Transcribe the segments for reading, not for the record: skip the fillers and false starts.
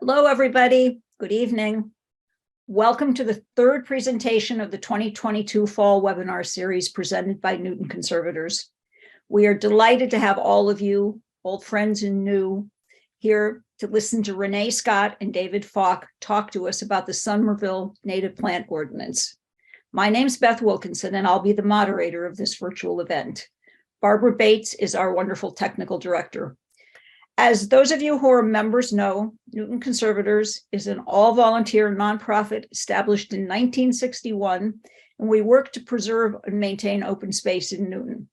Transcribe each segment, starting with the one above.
Hello, everybody. Good evening. Welcome to the third presentation of the 2022 Fall Webinar Series presented by Newton Conservators. We are delighted to have all of you, old friends and new, here to listen to Renée Scott and David Falk talk to us about the Somerville Native Plant Ordinance. My name's Beth Wilkinson, and I'll be the moderator of this virtual event. Barbara Bates is our wonderful technical director. As those of you who are members know, Newton Conservators is an all-volunteer nonprofit established in 1961, and we work to preserve and maintain open space in Newton.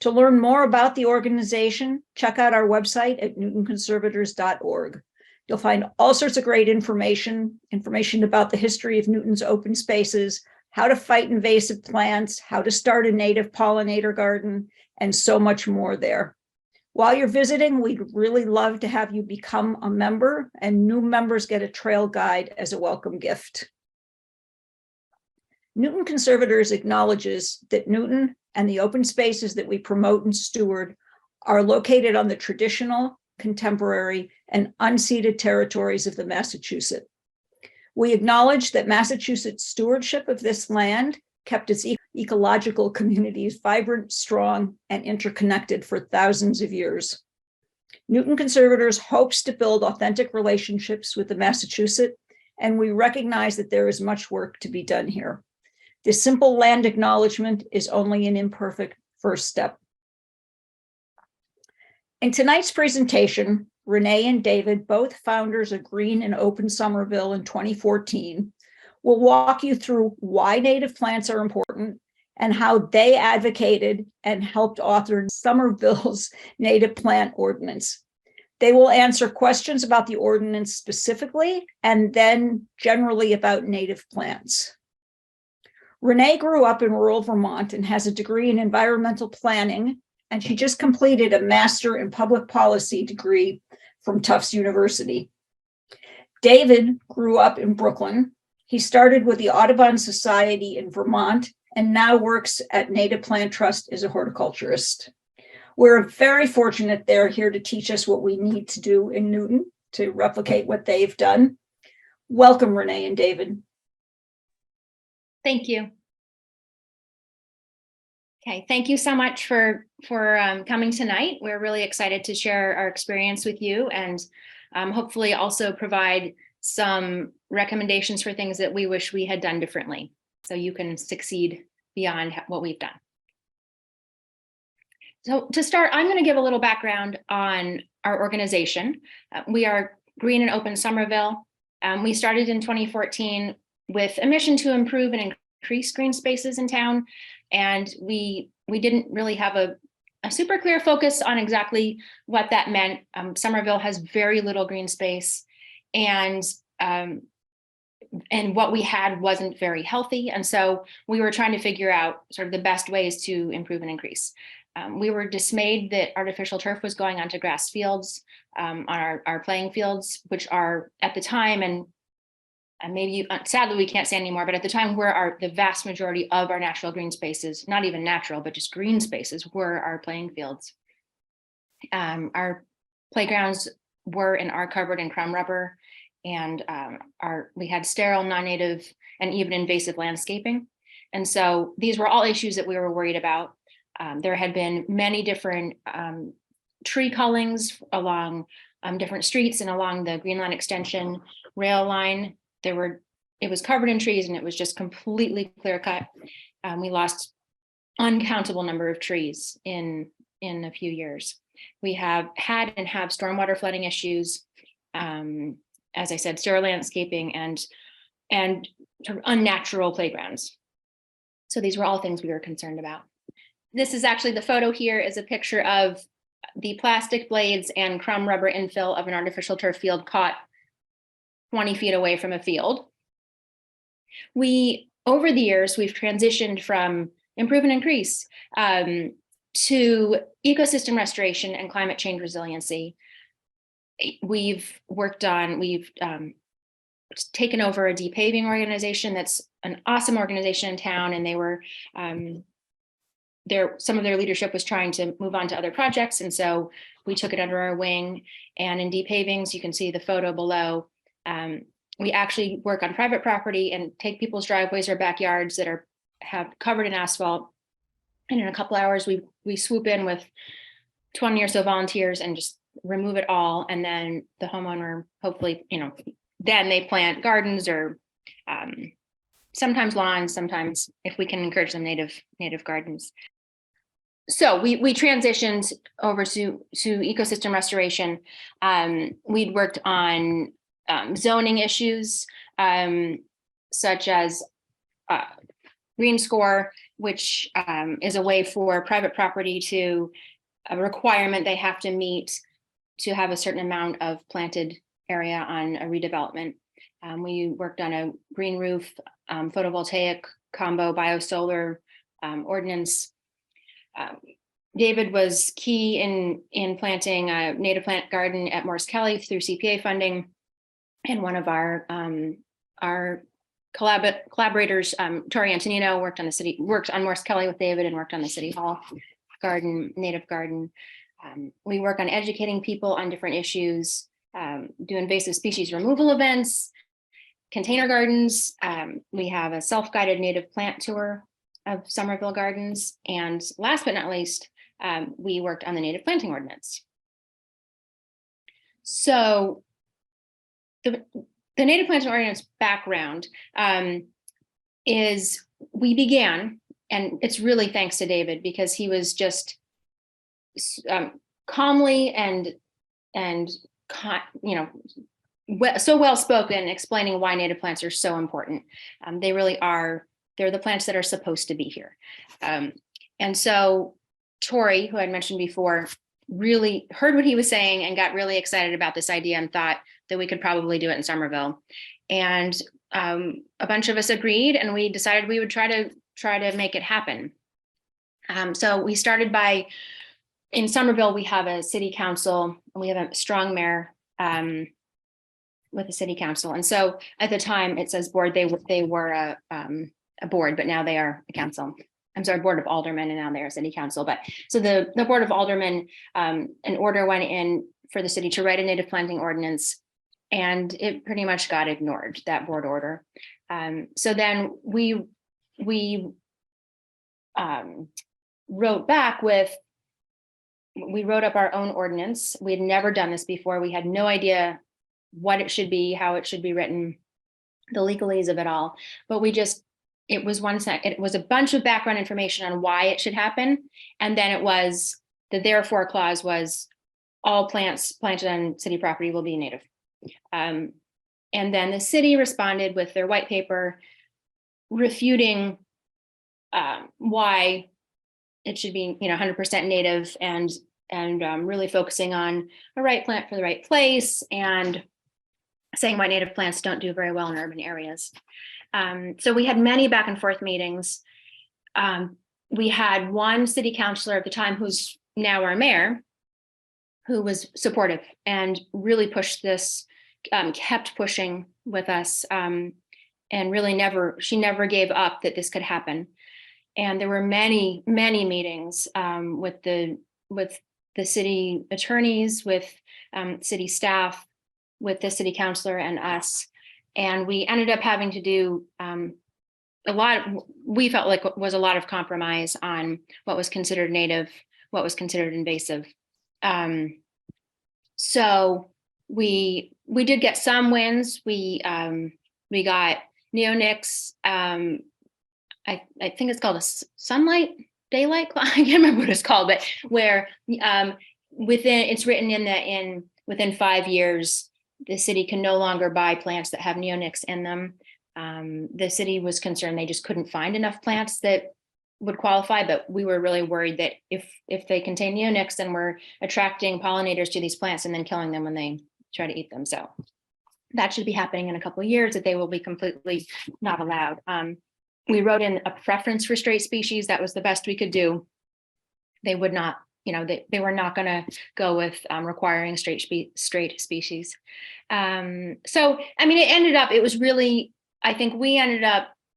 To learn more about the organization, check out our website at newtonconservators.org. You'll find all sorts of great information about the history of Newton's open spaces, how to fight invasive plants, how to start a native pollinator garden, and so much more there. While you're visiting, we'd really love to have you become a member, and new members get a trail guide as a welcome gift. Newton Conservators acknowledges that Newton and the open spaces that we promote and steward are located on the traditional, contemporary, and unceded territories of the Massachusetts. We acknowledge that Massachusetts' stewardship of this land kept its ecological communities vibrant, strong, and interconnected for thousands of years. Newton Conservators hopes to build authentic relationships with the Massachusetts, and we recognize that there is much work to be done here. This simple land acknowledgement is only an imperfect first step. In tonight's presentation, Renée and David, both founders of Green Open Somerville in 2014, will walk you through why native plants are important and how they advocated and helped author Somerville's Native Plant Ordinance. They will answer questions about the ordinance specifically and then generally about native plants. Renée grew up in rural Vermont and has a degree in environmental planning, and she just completed a master in public policy degree from Tufts University. David grew up in Brooklyn. He started with the Audubon Society in Vermont and now works at Native Plant Trust as a horticulturist. We're very fortunate they're here to teach us what we need to do in Newton to replicate what they've done. Welcome, Renée and David. Thank you. Okay, thank you so much for coming tonight. We're really excited to share our experience with you and hopefully also provide some recommendations for things that we wish we had done differently, so you can succeed beyond what we've done. So to start, I'm going to give a little background on our organization. We are Green Open Somerville. We started in 2014 with a mission to improve and increase green spaces in town, and we didn't really have a super clear focus on exactly what that meant. Somerville has very little green space, and what we had wasn't very healthy. And so we were trying to figure out sort of the best ways to improve and increase. We were dismayed that artificial turf was going onto grass fields on our playing fields, which are at the time, and maybe sadly we can't say anymore, but at the time were the vast majority of our natural green spaces, not even natural, but just green spaces, were our playing fields. Our playgrounds were and are covered in crumb rubber, and we had sterile, non-native, and even invasive landscaping. And so these were all issues that we were worried about. There had been many different tree cullings along different streets and along the Green Line Extension rail line. It was covered in trees, and it was just completely clear cut. We lost uncountable number of trees in a few years. We have had and have stormwater flooding issues, as I said, sterile landscaping and sort of unnatural playgrounds. So these were all things we were concerned about. This is actually, the photo here is a picture of the plastic blades and crumb rubber infill of an artificial turf field caught 20 feet away from a field. Over the years, we've transitioned from improve and increase to ecosystem restoration and climate change resiliency. We've taken over a depaving organization that's an awesome organization in town, and they were some of their leadership was trying to move on to other projects, and so we took it under our wing. And in depavings, you can see the photo below. We actually work on private property and take people's driveways or backyards that have covered in asphalt. And in a couple hours, we swoop in with 20 or so volunteers and just remove it all. And then the homeowner, hopefully, then they plant gardens or sometimes lawns, sometimes if we can encourage them native gardens. So we transitioned over to ecosystem restoration. We'd worked on zoning issues, such as green score, which is a way for private property to a requirement they have to meet to have a certain amount of planted area on a redevelopment. We worked on a green roof, photovoltaic combo biosolar ordinance. David was key in planting a native plant garden at Morris Kelly through CPA funding. And one of our collaborators, Tori Antonino, worked on Morris Kelly with David and worked on the City Hall garden, native garden. We work on educating people on different issues, do invasive species removal events, container gardens. We have a self-guided native plant tour of Somerville Gardens. And last but not least, we worked on the Native Planting Ordinance. So the Native Planting Ordinance background is we began, and it's really thanks to David, because he was just calmly and so well spoken, explaining why native plants are so important. They really are. They're the plants that are supposed to be here. And so Tori, who I'd mentioned before, really heard what he was saying and got really excited about this idea and thought that we could probably do it in Somerville. And a bunch of us agreed, and we decided we would try to make it happen. So we started in Somerville, we have a city council, and we have a strong mayor with a city council. And so at the time it says board, they were a board, but now they are a council. I'm sorry, board of aldermen, and now they're a city council. But so the board of aldermen, an order went in for the city to write a native planting ordinance, and it pretty much got ignored, that board order. So then we wrote back we wrote up our own ordinance. We had never done this before. We had no idea what it should be, how it should be written, the legalese of it all. But it was a bunch of background information on why it should happen. And then it was the therefore clause was all plants planted on city property will be native. And then the city responded with their white paper refuting why it should be 100% native and really focusing on the right plant for the right place and saying why native plants don't do very well in urban areas. So we had many back and forth meetings. We had one city councilor at the time, who's now our mayor, who was supportive and really pushed this, kept pushing with us, and really she never gave up that this could happen. And there were many, many meetings with the city attorneys, with city staff, with the city councilor and us. And we ended up having to do we felt like was a lot of compromise on what was considered native, what was considered invasive. So we did get some wins. We got neonics. I think it's called a sunlight daylight clock. I can't remember what it's called, but where it's written in that within 5 years, the city can no longer buy plants that have neonics in them. The city was concerned they just couldn't find enough plants that would qualify, but we were really worried that if they contain neonics, then we're attracting pollinators to these plants and then killing them when they try to eat them. So that should be happening in a couple of years, that they will be completely not allowed. We wrote in a preference for straight species. That was the best we could do. They would not, they were not going to go with requiring straight species. So, I mean, it ended up, it was really, I think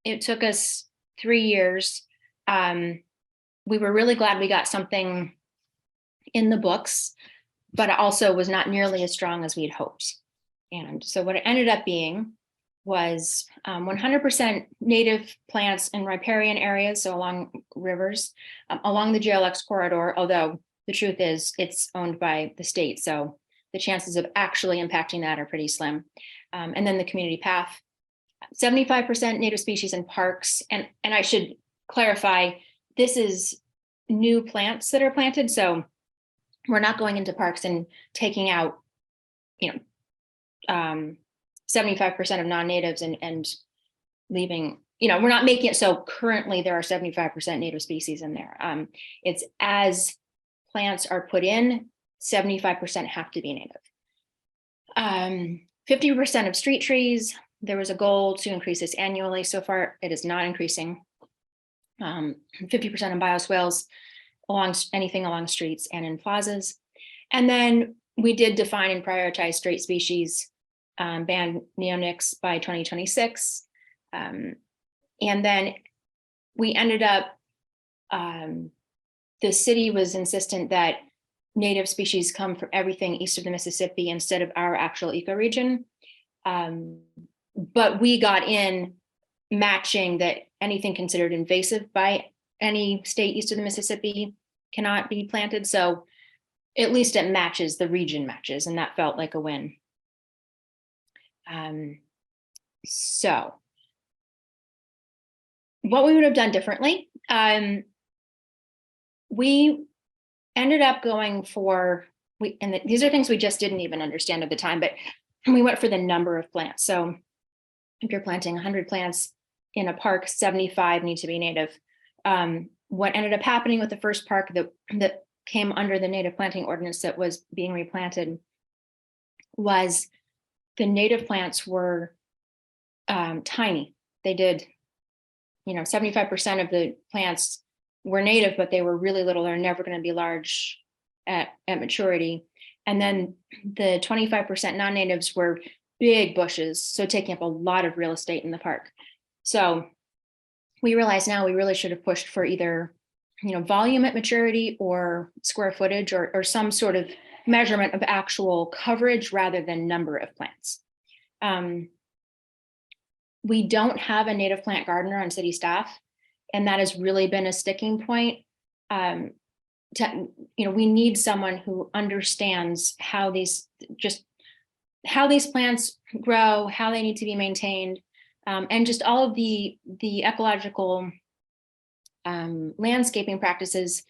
it took us 3 years. We were really glad we got something in the books, but it also was not nearly as strong as we had hoped. And so what it ended up being was 100% native plants in riparian areas, so along rivers, along the GLX corridor, although the truth is it's owned by the state, so the chances of actually impacting that are pretty slim. And then the community path, 75% native species in parks. And I should clarify, this is new plants that are planted, so we're not going into parks and taking out, 75% of non-natives and leaving, we're not making it so currently there are 75% native species in there. It's as plants are put in, 75% have to be native. 50% of street trees, there was a goal to increase this annually. So far, it is not increasing. 50% of bioswales, anything along streets and in plazas. And then we did define and prioritize straight species, ban neonics by 2026. And then we ended up, the city was insistent that native species come from everything east of the Mississippi instead of our actual ecoregion. But we got in matching that anything considered invasive by any state east of the Mississippi cannot be planted. So at least it matches, the region matches, and that felt like a win. So what we would have done differently, we ended up going for, these are things we just didn't even understand at the time, but we went for the number of plants. So if you're planting 100 plants in a park, 75 need to be native. What ended up happening with the first park that came under the Native Planting Ordinance that was being replanted was the native plants were tiny. They did, 75% of the plants were native, but they were really little. They're never going to be large at maturity. And then the 25% non-natives were big bushes, so taking up a lot of real estate in the park. So we realize now we really should have pushed for either, volume at maturity or square footage or some sort of measurement of actual coverage rather than number of plants. We don't have a native plant gardener on city staff, and that has really been a sticking point. We need someone who understands how these plants grow, how they need to be maintained, and just all of the ecological landscaping practices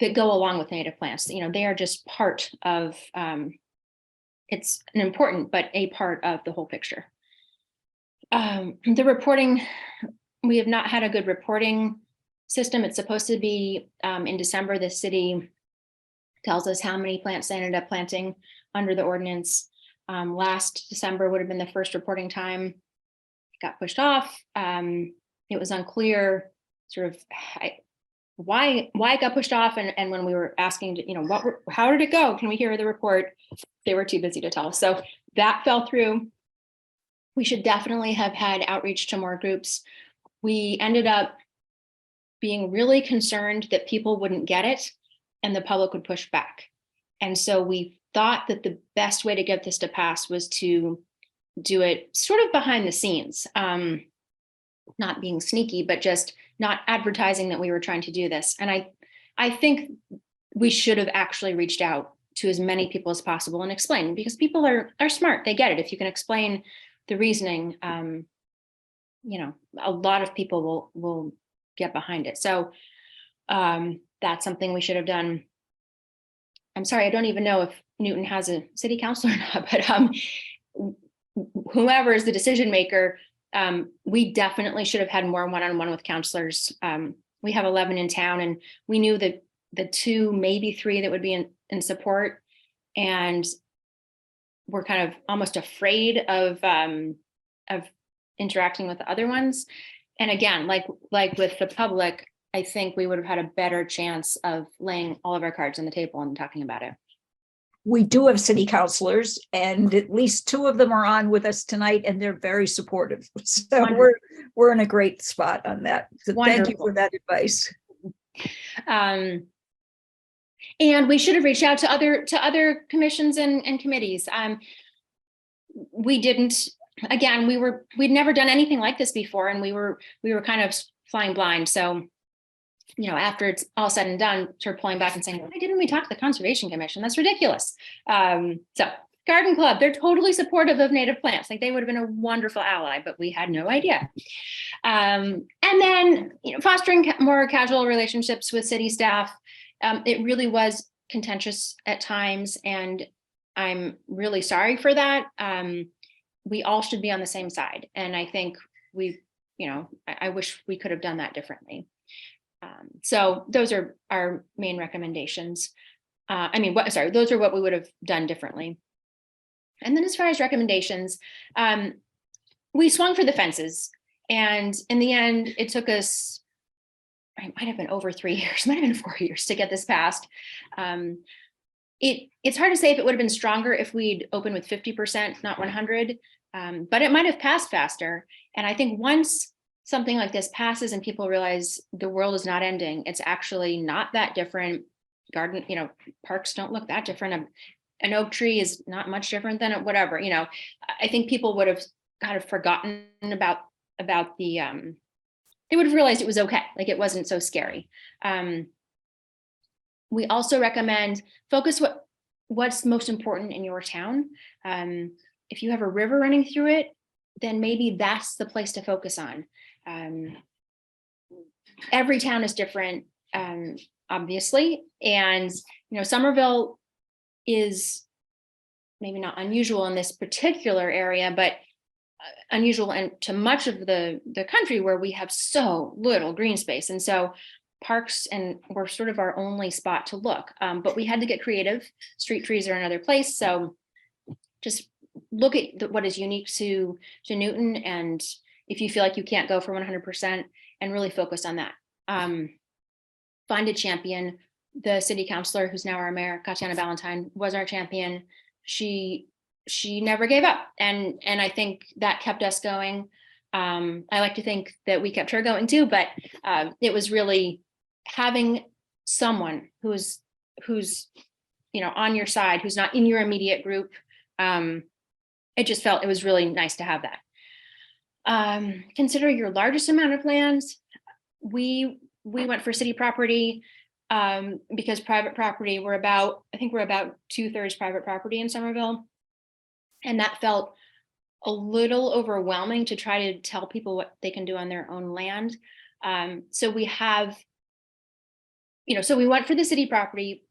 that go along with native plants. They are just part of, it's an important, but a part of the whole picture. The reporting, we have not had a good reporting system. It's supposed to be in December, the city tells us how many plants they ended up planting under the ordinance. Last December would have been the first reporting time. It got pushed off. It was unclear sort of why it got pushed off. And when we were asking, how did it go? Can we hear the report? They were too busy to tell us. So that fell through. We should definitely have had outreach to more groups. We ended up being really concerned that people wouldn't get it and the public would push back. And so we thought that the best way to get this to pass was to do it sort of behind the scenes, not being sneaky, but just not advertising that we were trying to do this. And I think we should have actually reached out to as many people as possible and explain, because people are smart. They get it. If you can explain the reasoning, a lot of people will get behind it. So that's something we should have done. I'm sorry, I don't even know if Newton has a city council or not, but whoever is the decision maker, we definitely should have had more one-on-one with counselors. We have 11 in town, and we knew that the 2, maybe 3 that would be in support, and we're kind of almost afraid of interacting with the other ones. And again, like with the public, I think we would have had a better chance of laying all of our cards on the table and talking about it. We do have city councilors, and at least 2 of them are on with us tonight, and they're very supportive. So Wonderful. we're in a great spot on that. So Wonderful. Thank you for that advice. And we should have reached out to other commissions and committees. we didn't, again, we'd never done anything like this before, and we were kind of flying blind. So, you know, after it's all said and done, sort of pulling back and saying, why didn't we talk to the Conservation Commission? That's ridiculous. So Garden Club, they're totally supportive of native plants. Like, they would have been a wonderful ally, but we had no idea. And then, you know, fostering more casual relationships with city staff. It really was contentious at times, and I'm really sorry for that. We all should be on the same side. And I think I wish we could have done that differently. So those are our main recommendations. Those are what we would have done differently. And then as far as recommendations, we swung for the fences. And in the end, it took us, it might have been over 3 years, might have been 4 years to get this passed. It's hard to say if it would have been stronger if we'd opened with 50%, not 100, but it might have passed faster. And I think once something like this passes and people realize the world is not ending, it's actually not that different. Parks don't look that different. An oak tree is not much different than whatever, I think people would have kind of forgotten about the, they would have realized it was okay. Like, it wasn't so scary. We also recommend focus what's most important in your town. If you have a river running through it, then maybe that's the place to focus on. Every town is different, obviously. And, Somerville is maybe not unusual in this particular area, but unusual and to much of the country where we have so little green space. And so parks were sort of our only spot to look, but we had to get creative. Street trees are another place. So just look at what is unique to Newton. And if you feel like you can't go for 100%, and really focus on that. Find a champion. The city councilor, who's now our mayor, Katiana Valentine, was our champion. She never gave up. And I think that kept us going. I like to think that we kept her going too, but it was really having someone who's on your side, who's not in your immediate group. It just felt it was really nice to have that. Consider your largest amount of land. We went for city property because private property, I think we're about 2/3 private property in Somerville. And that felt a little overwhelming to try to tell people what they can do on their own land. So we have, so we went for the city property,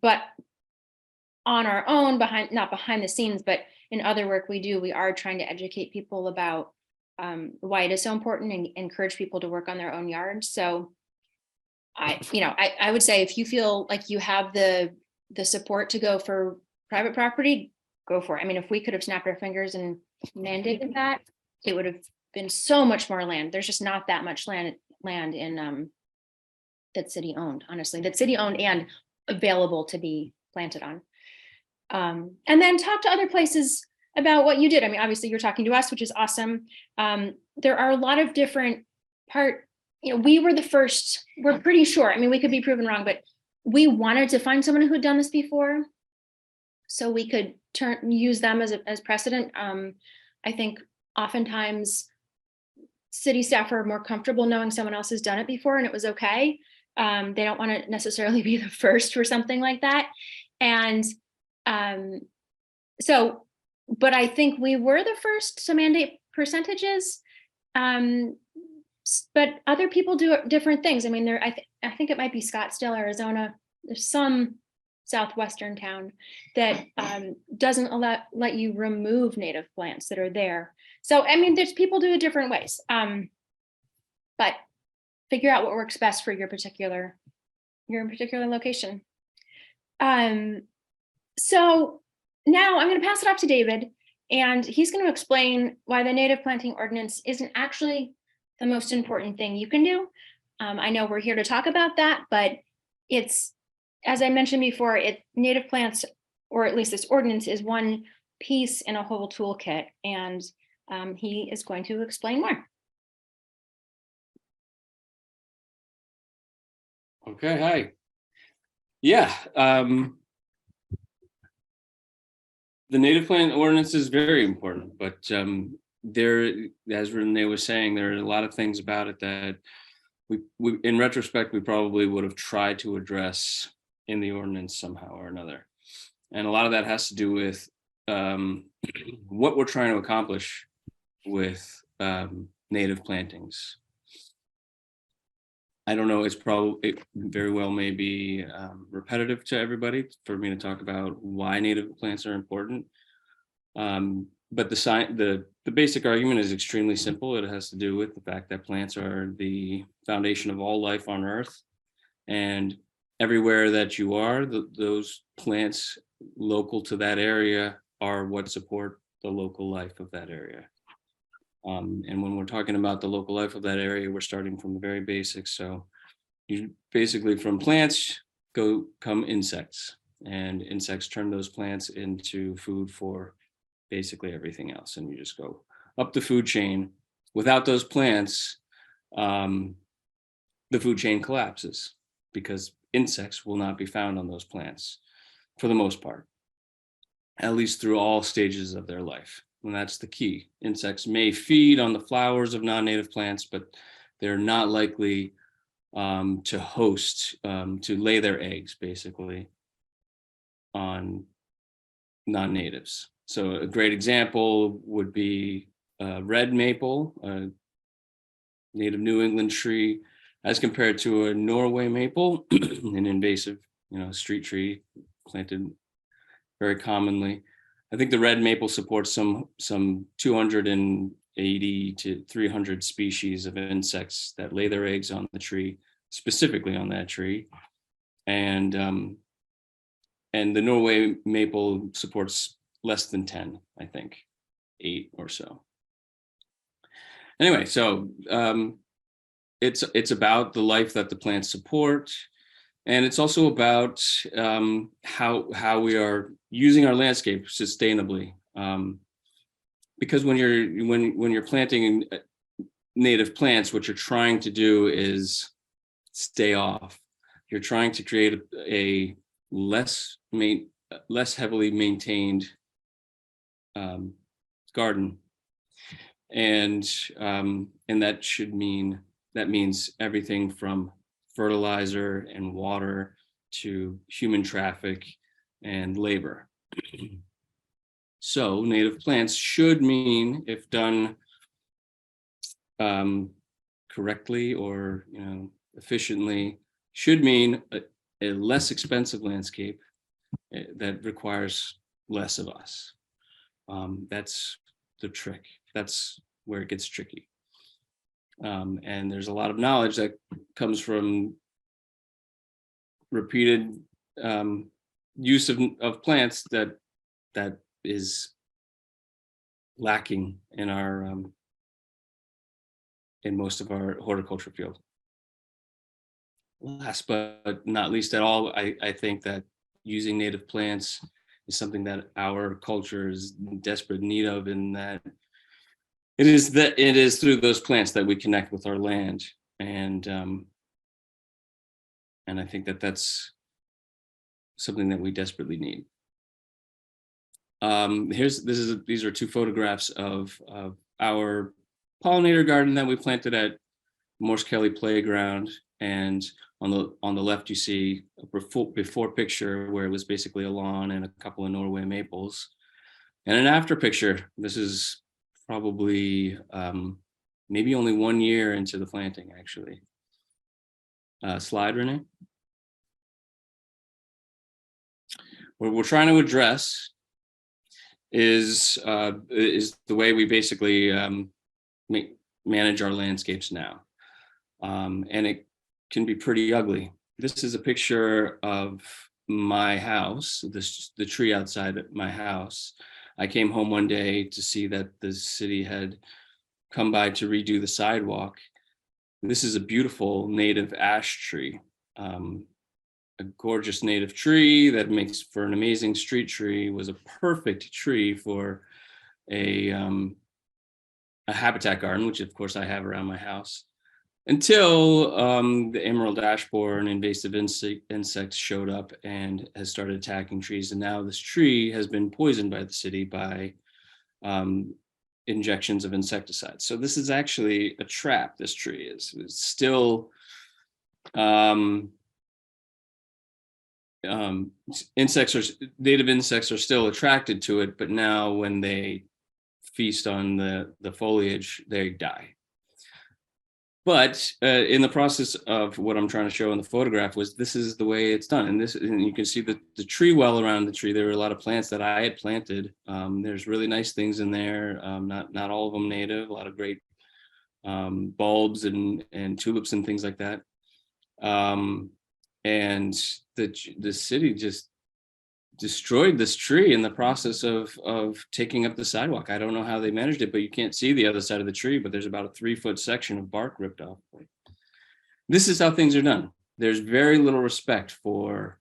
but on our own, not behind the scenes, but in other work we are trying to educate people about why it is so important and encourage people to work on their own yards. So I would say if you feel like you have the support to go for private property, go for it. I mean, if we could have snapped our fingers and mandated that, it would have been so much more land. There's just not that much land in that's city owned, honestly, that's city owned and available to be planted on. And then talk to other places about what you did. I mean, obviously you're talking to us, which is awesome. There are a lot of different we were the first, we're pretty sure. I mean, we could be proven wrong, but we wanted to find someone who had done this before so we could use them as precedent. I think oftentimes city staff are more comfortable knowing someone else has done it before and it was okay. They don't want to necessarily be the first for something like that. And but I think we were the first to mandate percentages. But other people do different things. I mean, I think it might be Scottsdale, Arizona. There's some southwestern town that doesn't let you remove native plants that are there. So, I mean, there's people do it different ways. But figure out what works best for your particular location. So now I'm going to pass it off to David, and he's going to explain why the Native Planting Ordinance isn't actually the most important thing you can do. I know we're here to talk about that, but it's, as I mentioned before, native plants, or at least this ordinance, is one piece in a whole toolkit, and he is going to explain more. Okay, hi. Yeah, The Native Plant Ordinance is very important, but there, as Renee was saying, there are a lot of things about it that we in retrospect, we probably would have tried to address in the ordinance somehow or another. And a lot of that has to do with what we're trying to accomplish with native plantings. I don't know, it very well may be repetitive to everybody for me to talk about why native plants are important. But the basic argument is extremely simple. It has to do with the fact that plants are the foundation of all life on Earth. And everywhere that you are, those plants local to that area are what support the local life of that area. And when we're talking about the local life of that area, we're starting from the very basics. So you basically, from plants come insects, and insects turn those plants into food for basically everything else. And you just go up the food chain. Without those plants, the food chain collapses because insects will not be found on those plants for the most part, at least through all stages of their life. And that's the key. Insects may feed on the flowers of non-native plants, but they're not likely to host, to lay their eggs basically on non-natives. So a great example would be red maple, a native New England tree, as compared to a Norway maple, an invasive, street tree planted very commonly. I think the red maple supports some 280 to 300 species of insects that lay their eggs on the tree, specifically on that tree. And the Norway maple supports less than 10, I think, 8 or so. Anyway, so it's about the life that the plants support. And it's also about how we are using our landscape sustainably, because when you're planting native plants, what you're trying to do is stay off. You're trying to create a less heavily maintained garden, and that means everything from fertilizer and water to human traffic and labor. So native plants should mean, if done correctly or efficiently, should mean a less expensive landscape that requires less of us. That's the trick. That's where it gets tricky. And there's a lot of knowledge that comes from repeated use of plants that is lacking in our in most of our horticulture field. Last but not least at all, I think that using native plants is something that our culture is in desperate need of, in that it is through those plants that we connect with our land, and I think that that's something that we desperately need. These are 2 photographs of our pollinator garden that we planted at Morse Kelly Playground, and on the left you see a before picture where it was basically a lawn and a couple of Norway maples, and an after picture. This is probably maybe only 1 year into the planting, actually. Slide, Renee. What we're trying to address is the way we basically manage our landscapes now, and it can be pretty ugly. This is a picture of my house, the tree outside my house. I came home one day to see that the city had come by to redo the sidewalk. This is a beautiful native ash tree, a gorgeous native tree that makes for an amazing street tree. Was a perfect tree for a habitat garden, which of course I have around my house. until the emerald ash borer and invasive insects showed up and has started attacking trees. And now this tree has been poisoned by the city by injections of insecticides. So this is actually a trap. This tree is. It's still native insects are still attracted to it, but now when they feast on the foliage, they die. But in the process of what I'm trying to show in the photograph was this is the way it's done. And you can see the tree well around the tree. There were a lot of plants that I had planted. There's really nice things in there. Not all of them native, a lot of great bulbs and tulips and things like that. And the city just destroyed this tree in the process of taking up the sidewalk. I don't know how they managed it, but you can't see the other side of the tree, but there's about a 3-foot section of bark ripped off. This is how things are done. There's very little respect for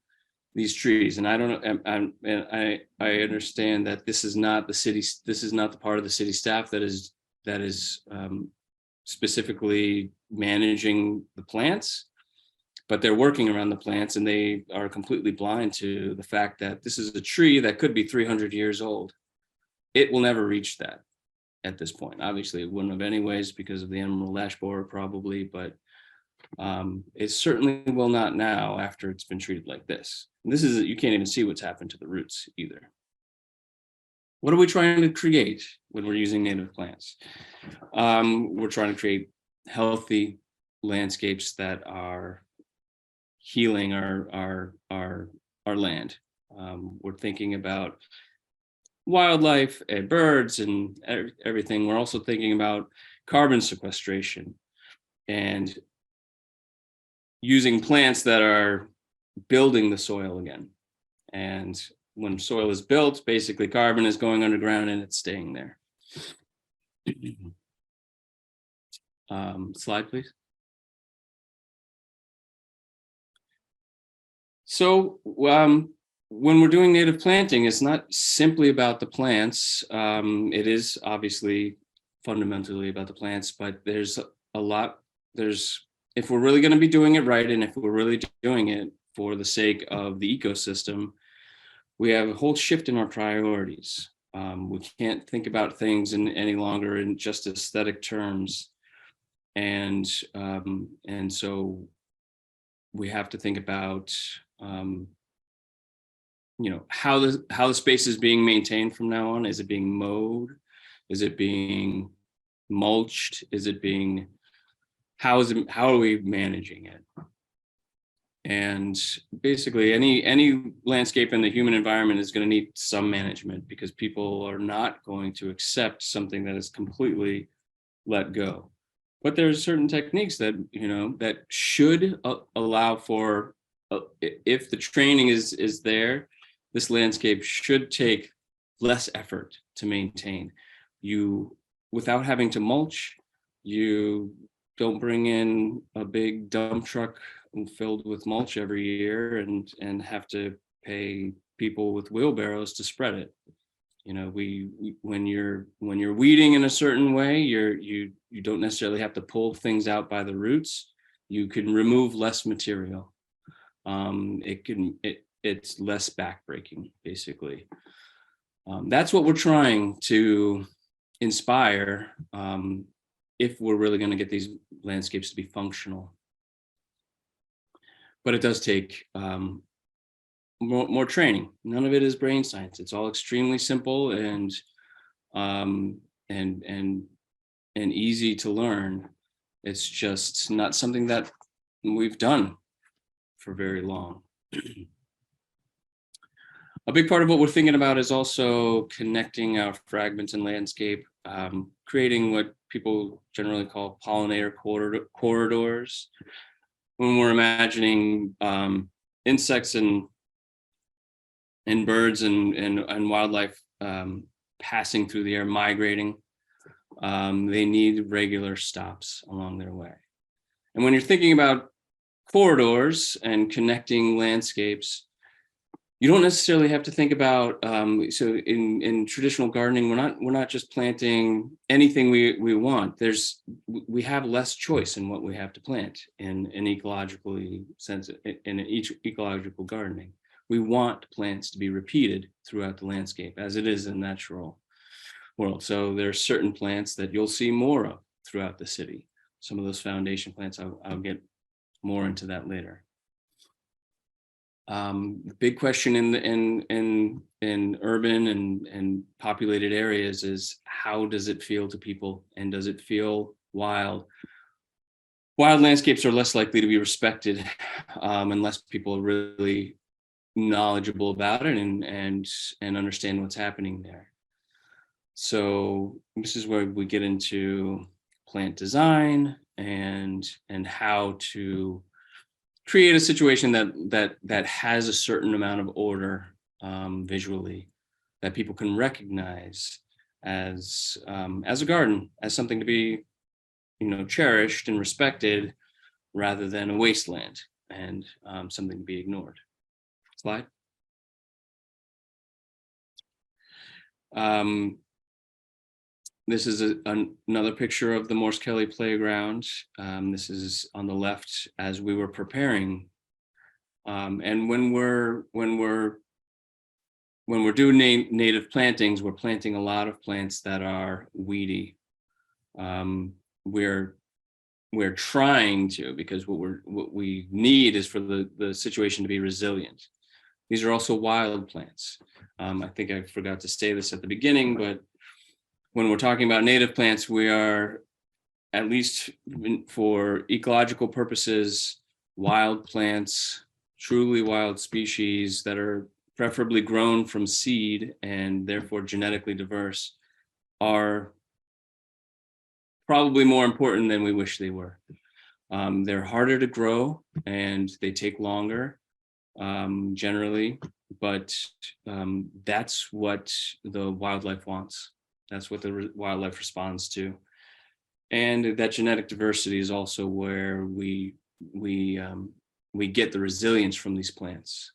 these trees. And I don't know, I understand that this is not the city, this is not the part of the city staff that is specifically managing the plants, but they're working around the plants, and they are completely blind to the fact that this is a tree that could be 300 years old. It will never reach that at this point. Obviously, it wouldn't have anyways because of the emerald ash borer probably, but it certainly will not now after it's been treated like this. And this is, you can't even see what's happened to the roots either. What are we trying to create when we're using native plants? We're trying to create healthy landscapes that are healing our land. We're thinking about wildlife and birds and everything. We're also thinking about carbon sequestration and using plants that are building the soil again. And when soil is built, basically carbon is going underground and it's staying there. Slide, please. So when we're doing native planting, it's not simply about the plants. It is obviously fundamentally about the plants, but there's a lot, if we're really going to be doing it right, and if we're really doing it for the sake of the ecosystem, we have a whole shift in our priorities. We can't think about things any longer in just aesthetic terms. And so we have to think about how the space is being maintained from now on. Is it being mowed? Is it being mulched? Is it being, how are we managing it? And basically any landscape in the human environment is going to need some management, because people are not going to accept something that is completely let go. But there's certain techniques that that should allow for, if the training is there, this landscape should take less effort to maintain. Without having to mulch, you don't bring in a big dump truck filled with mulch every year and have to pay people with wheelbarrows to spread it. When you're weeding in a certain way, you don't necessarily have to pull things out by the roots. You can remove less material. It's less backbreaking, basically. That's what we're trying to inspire, if we're really going to get these landscapes to be functional. But it does take more training. None of it is brain science. It's all extremely simple and easy to learn. It's just not something that we've done for very long. A big part of what we're thinking about is also connecting our fragments in landscape, creating what people generally call pollinator corridors. When we're imagining insects and birds and wildlife passing through the air, migrating, they need regular stops along their way. And when you're thinking about corridors and connecting landscapes, you don't necessarily have to think about, so in traditional gardening, we're not just planting anything we want. We have less choice in what we have to plant in ecologically sense, in each ecological gardening. We want plants to be repeated throughout the landscape as it is in natural world. So there are certain plants that you'll see more of throughout the city. Some of those foundation plants, I'll get more into that later. The big question in urban and populated areas is, how does it feel to people, and does it feel wild? Wild landscapes are less likely to be respected unless people are really knowledgeable about it and understand what's happening there. So this is where we get into plant design and how to create a situation that has a certain amount of order visually, that people can recognize as a garden, as something to be, cherished and respected, rather than a wasteland and something to be ignored. Slide. This is another picture of the Morse Kelly playground. This is on the left as we were preparing. And when we're doing native plantings, we're planting a lot of plants that are weedy. We're trying to, because what we need is for the situation to be resilient. These are also wild plants. I think I forgot to say this at the beginning, but when we're talking about native plants, we are, at least for ecological purposes, wild plants, truly wild species that are preferably grown from seed and therefore genetically diverse, are probably more important than we wish they were. They're harder to grow and they take longer generally, but that's what the wildlife wants. That's what the wildlife responds to. And that genetic diversity is also where we get the resilience from these plants.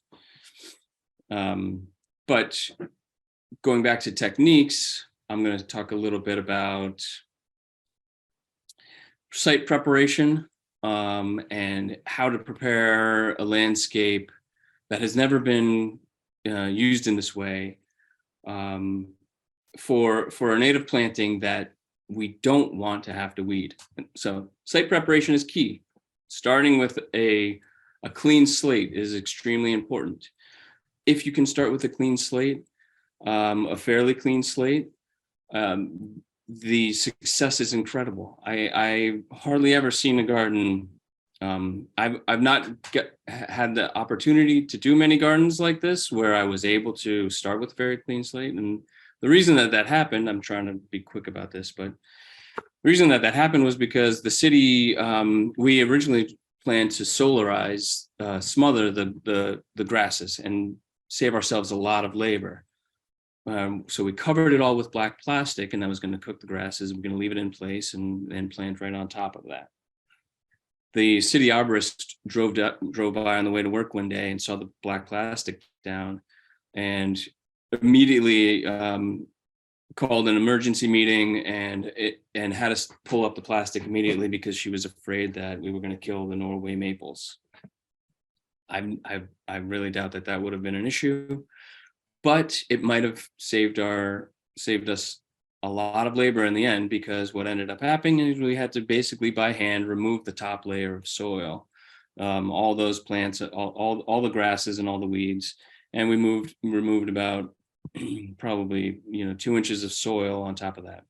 But going back to techniques, I'm going to talk a little bit about site preparation and how to prepare a landscape that has never been used in this way for a native planting that we don't want to have to weed. So site preparation is key. Starting with a clean slate is extremely important. If you can start with a clean slate, a fairly clean slate, the success is incredible. I hardly ever seen a garden. I've not had the opportunity to do many gardens like this where I was able to start with a very clean slate. And the reason that happened, I'm trying to be quick about this, but the reason that happened was because the city, we originally planned to solarize, smother the grasses and save ourselves a lot of labor. So we covered it all with black plastic, and I was going to cook the grasses. We're going to leave it in place and plant right on top of that. The city arborist drove by on the way to work one day and saw the black plastic down, and immediately called an emergency meeting and had us pull up the plastic immediately because she was afraid that we were going to kill the Norway maples. I really doubt that would have been an issue, but it might have saved us a lot of labor in the end, because what ended up happening is we had to basically by hand remove the top layer of soil, all those plants, all the grasses and all the weeds, and we removed about probably 2 inches of soil on top of that.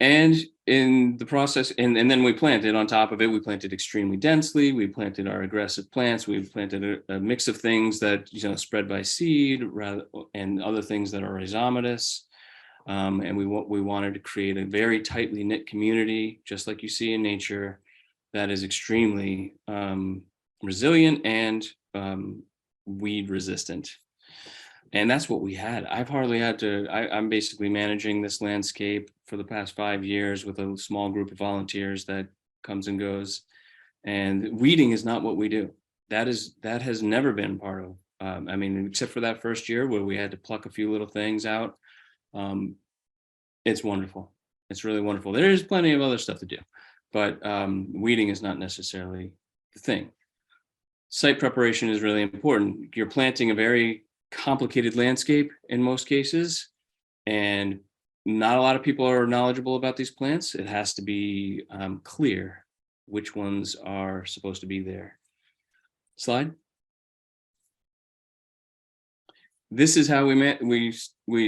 And in the process, and then we planted on top of it, we planted extremely densely. We planted our aggressive plants. We planted a mix of things that spread by seed, and other things that are rhizomatous. And we wanted to create a very tightly knit community, just like you see in nature, that is extremely resilient and weed resistant. And that's what we had. I've hardly had to, I'm basically managing this landscape for the past 5 years with a small group of volunteers that comes and goes. And weeding is not what we do. that has never been part of, I mean, except for that first year where we had to pluck a few little things out. It's wonderful. It's really wonderful. There is plenty of other stuff to do, but weeding is not necessarily the thing. Site preparation is really important. You're planting a very complicated landscape in most cases, and not a lot of people are knowledgeable about these plants. It has to be clear which ones are supposed to be there. Slide. This is how we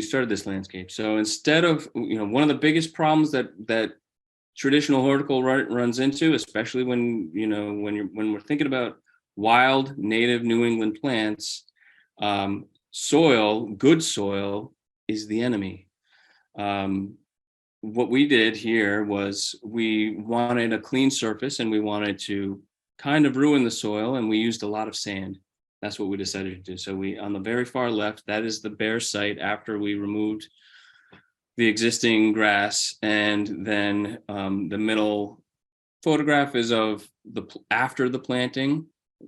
started this landscape. So instead of, one of the biggest problems that traditional horticulture runs into, especially when we're thinking about wild native New England plants, good soil is the enemy. What we did here was we wanted a clean surface, and we wanted to kind of ruin the soil, and we used a lot of sand. That's what we decided to do. So on the very far left, that is the bare site after we removed the existing grass, and then the middle photograph is of after the planting.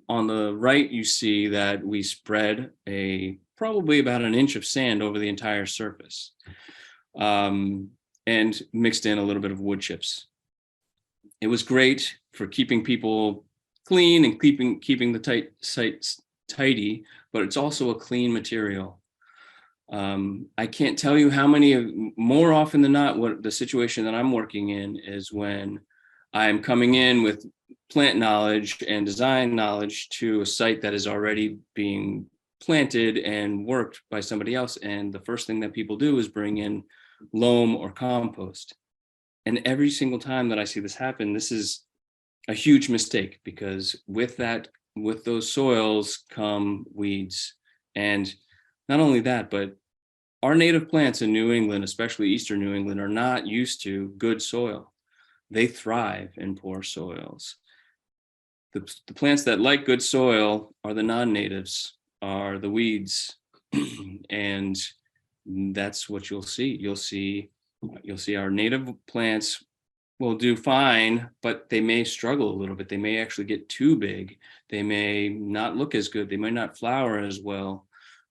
On the right, you see that we spread probably about an inch of sand over the entire surface, and mixed in a little bit of wood chips. It was great for keeping people clean and keeping the sites tidy, but it's also a clean material. I can't tell you how many, more often than not, what the situation that I'm working in is when I'm coming in with plant knowledge and design knowledge to a site that is already being planted and worked by somebody else. And the first thing that people do is bring in loam or compost. And every single time that I see this happen, this is a huge mistake, because with those soils come weeds. And not only that, but our native plants in New England, especially Eastern New England, are not used to good soil. They thrive in poor soils. The plants that like good soil are the non-natives, are the weeds. And that's what you'll see. You'll see our native plants will do fine, but they may struggle a little bit. They may actually get too big. They may not look as good. They might not flower as well.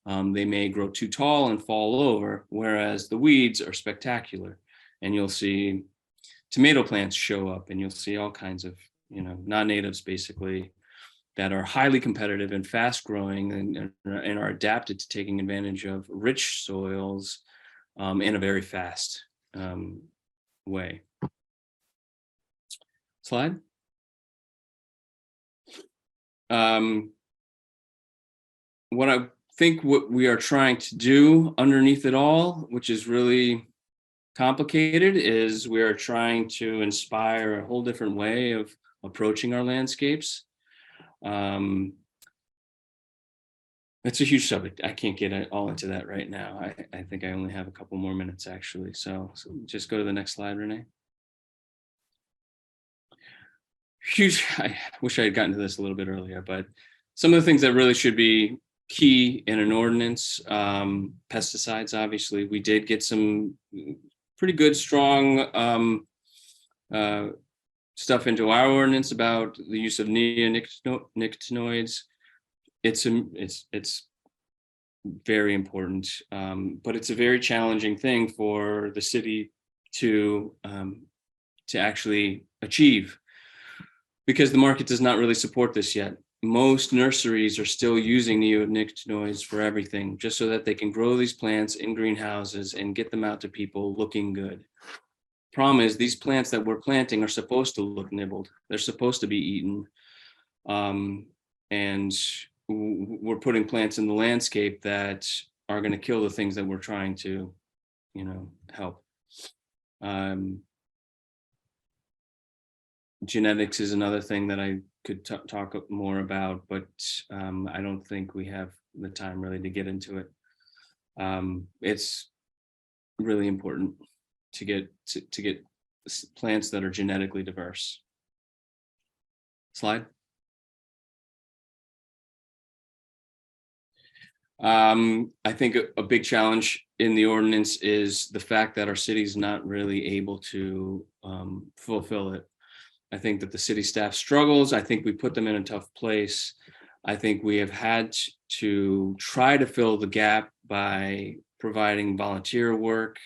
They may grow too tall and fall over, whereas the weeds are spectacular. And you'll see tomato plants show up, and you'll see all kinds of, non-natives basically, that are highly competitive and fast growing, and are adapted to taking advantage of rich soils in a very fast way. Slide. What we are trying to do underneath it all, which is really complicated, is we are trying to inspire a whole different way of approaching our landscapes. It's a huge subject. I can't get all into that right now. I think I only have a couple more minutes, actually. So just go to the next slide, Renee. I wish I had gotten to this a little bit earlier, but some of the things that really should be key in an ordinance, pesticides, obviously. We did get some pretty good, strong stuff into our ordinance about the use of neonicotinoids. It's very important, but it's a very challenging thing for the city to actually achieve, because the market does not really support this yet. Most nurseries are still using neonicotinoids for everything, just so that they can grow these plants in greenhouses and get them out to people looking good. Problem is, these plants that we're planting are supposed to look nibbled. They're supposed to be eaten. And we're putting plants in the landscape that are going to kill the things that we're trying to, help. Genetics is another thing that I could talk more about, but I don't think we have the time really to get into it. It's really important to get plants that are genetically diverse. Slide. I think a big challenge in the ordinance is the fact that our city is not really able to fulfill it. I think that the city staff struggles. I think we put them in a tough place. I think we have had to try to fill the gap by providing volunteer work,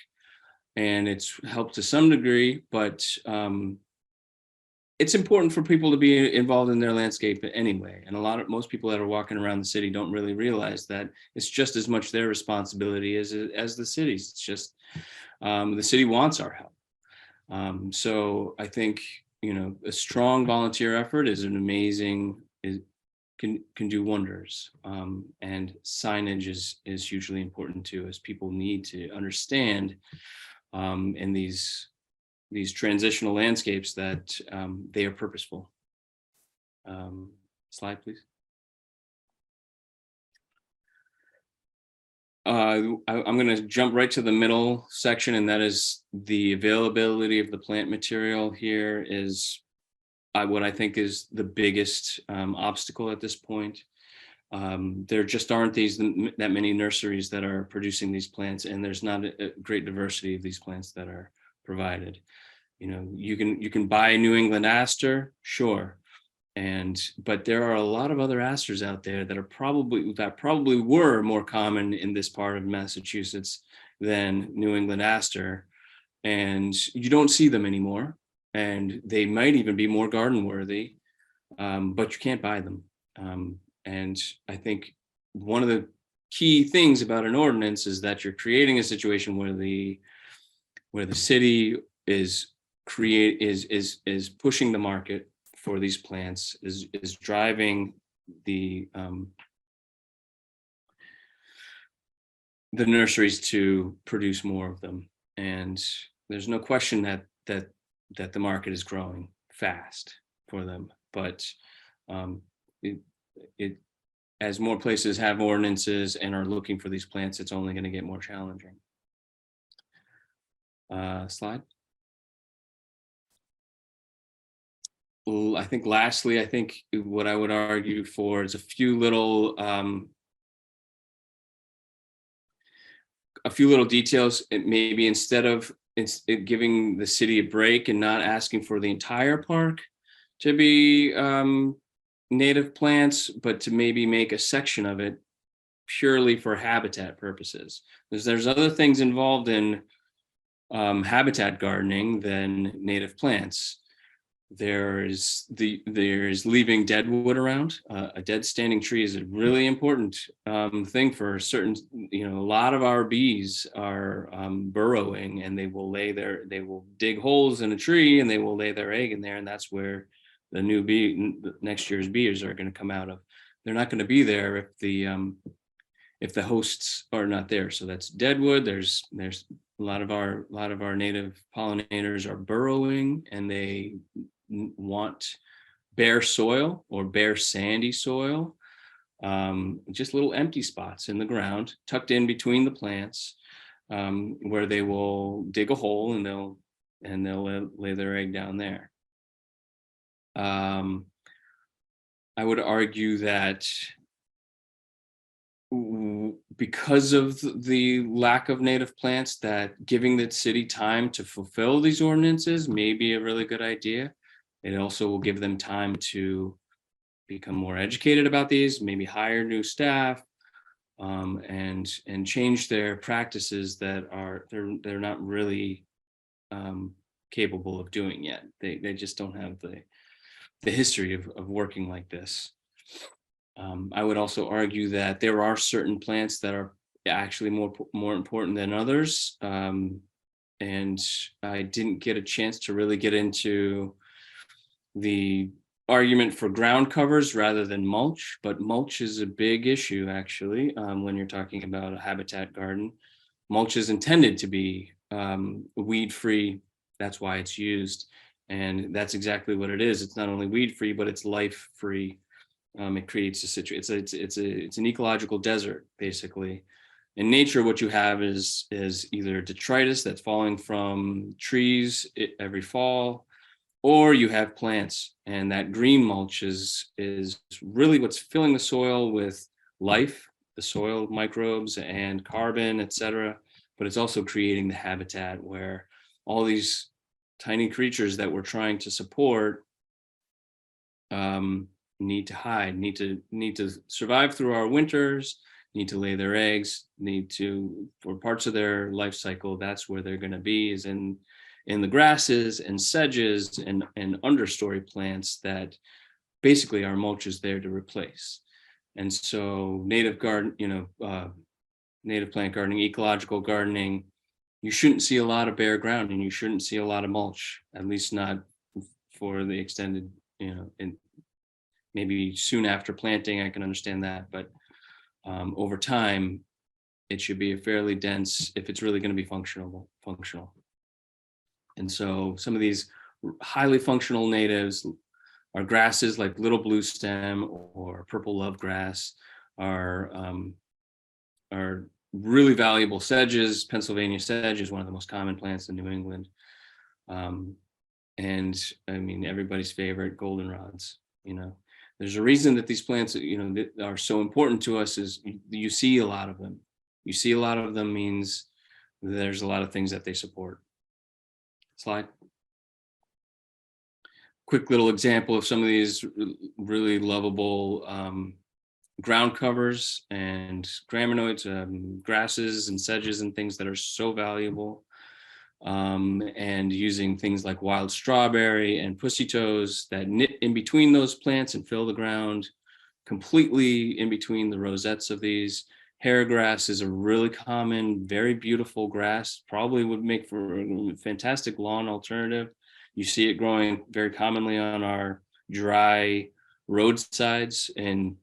and it's helped to some degree, but it's important for people to be involved in their landscape anyway. And most people that are walking around the city don't really realize that it's just as much their responsibility as the city's. It's just the city wants our help. So I think, a strong volunteer effort is an amazing, can do wonders. And signage is hugely important too, as people need to understand in these transitional landscapes that they are purposeful. Slide, please. I'm going to jump right to the middle section, and that is the availability of the plant material. Here is what I think is the biggest obstacle at this point. There just aren't that many nurseries that are producing these plants, and there's not a great diversity of these plants that are provided. You can buy New England aster, sure, but there are a lot of other asters out there that probably were more common in this part of Massachusetts than New England aster, and you don't see them anymore, and they might even be more garden worthy, but you can't buy them. And I think one of the key things about an ordinance is that you're creating a situation where the city is pushing the market for these plants, is driving the nurseries to produce more of them. And there's no question that the market is growing fast for them, but as more places have ordinances and are looking for these plants, it's only going to get more challenging. Slide. I think lastly, what I would argue for is a few little details. Maybe instead of giving the city a break and not asking for the entire park to be native plants, but to maybe make a section of it purely for habitat purposes. There's other things involved in habitat gardening than native plants. There's leaving dead wood around. A dead standing tree is a really important thing for certain, a lot of our bees are burrowing, and they will dig holes in a tree and they will lay their egg in there, and that's where the next year's bees are going to come out of. They're not going to be there if the hosts are not there. So that's dead wood. There's a lot of our native pollinators are burrowing, and they want bare soil or bare sandy soil, just little empty spots in the ground tucked in between the plants, where they will dig a hole and they'll lay their egg down there. I would argue that because of the lack of native plants, that giving the city time to fulfill these ordinances may be a really good idea. It also will give them time to become more educated about these, maybe hire new staff, and change their practices that they're not really capable of doing yet. They just don't have the history of working like this. I would also argue that there are certain plants that are actually more important than others, and I didn't get a chance to really get into the argument for ground covers rather than mulch, but mulch is a big issue actually when you're talking about a habitat garden. Mulch is intended to be weed-free. That's why it's used, and that's exactly what it is. It's not only weed-free, but it's life-free. It creates a situation. It's an ecological desert, basically. In nature, what you have is either detritus that's falling from trees every fall, or you have plants, and that green mulch is really what's filling the soil with life, the soil microbes and carbon, etc. But it's also creating the habitat where all these tiny creatures that we're trying to support need to hide, need to survive through our winters, need to lay their eggs, need to, for parts of their life cycle, that's where they're going to be, is in the grasses and sedges and understory plants that basically our mulch is there to replace. And so native garden, native plant gardening, ecological gardening, you shouldn't see a lot of bare ground and you shouldn't see a lot of mulch, at least not for the extended, and maybe soon after planting, I can understand that. But over time, it should be a fairly dense, if it's really going to be functional. And so some of these highly functional natives are grasses like little blue stem or purple love grass, are really valuable sedges. Pennsylvania sedge is one of the most common plants in New England. And I mean, everybody's favorite, goldenrods. There's a reason that these plants, that are so important to us, is you see a lot of them. You see a lot of them means there's a lot of things that they support. Slide. Quick little example of some of these really lovable ground covers and graminoids, grasses and sedges and things that are so valuable. And using things like wild strawberry and pussy toes that knit in between those plants and fill the ground completely in between the rosettes of these. Hair grass is a really common, very beautiful grass, probably would make for a fantastic lawn alternative. You see it growing very commonly on our dry roadsides and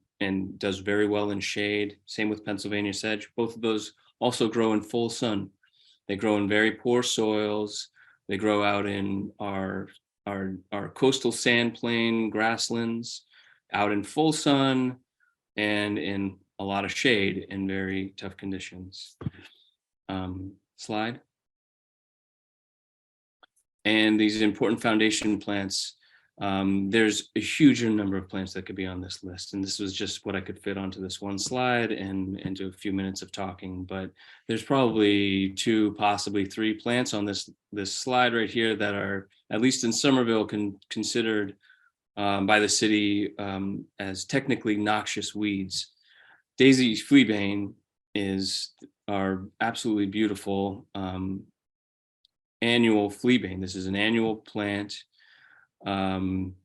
does very well in shade. Same with Pennsylvania sedge. Both of those also grow in full sun. They grow in very poor soils. They grow out in our coastal sand plain grasslands, out in full sun and in a lot of shade in very tough conditions. Slide. And these important foundation plants, there's a huge number of plants that could be on this list. And this was just what I could fit onto this one slide and into a few minutes of talking. But there's probably 2, possibly 3 plants on this slide right here that are, at least in Somerville, considered by the city as technically noxious weeds. Daisy fleabane is our absolutely beautiful annual fleabane. This is an annual plant. And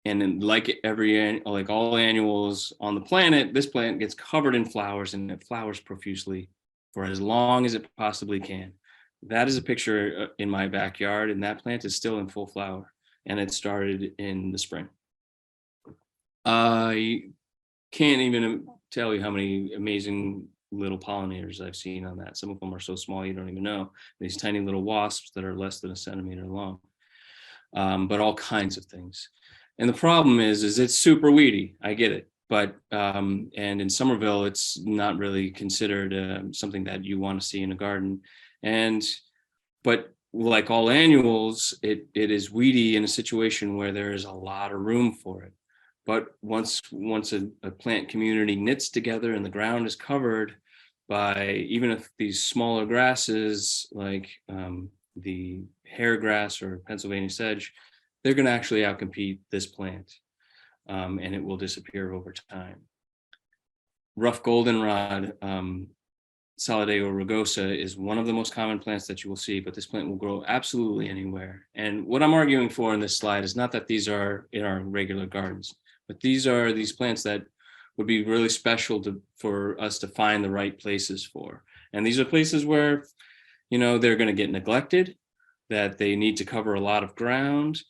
then like all annuals on the planet, this plant gets covered in flowers and it flowers profusely for as long as it possibly can. That is a picture in my backyard, and that plant is still in full flower, and it started in the spring. I can't even tell you how many amazing little pollinators I've seen on that. Some of them are so small you don't even know. These tiny little wasps that are less than a centimeter long. But all kinds of things. And the problem is it's super weedy. I get it. But, and in Somerville, it's not really considered something that you want to see in a garden. But like all annuals, it is weedy in a situation where there is a lot of room for it. But once a plant community knits together and the ground is covered by, even if these smaller grasses like the hair grass or Pennsylvania sedge, they're going to actually outcompete this plant, and it will disappear over time. Rough goldenrod, Solideo rugosa, is one of the most common plants that you will see, but this plant will grow absolutely anywhere. And what I'm arguing for in this slide is not that these are in our regular gardens, but these are these plants that would be really special for us to find the right places for. And these are places where, they're going to get neglected, that they need to cover a lot of ground.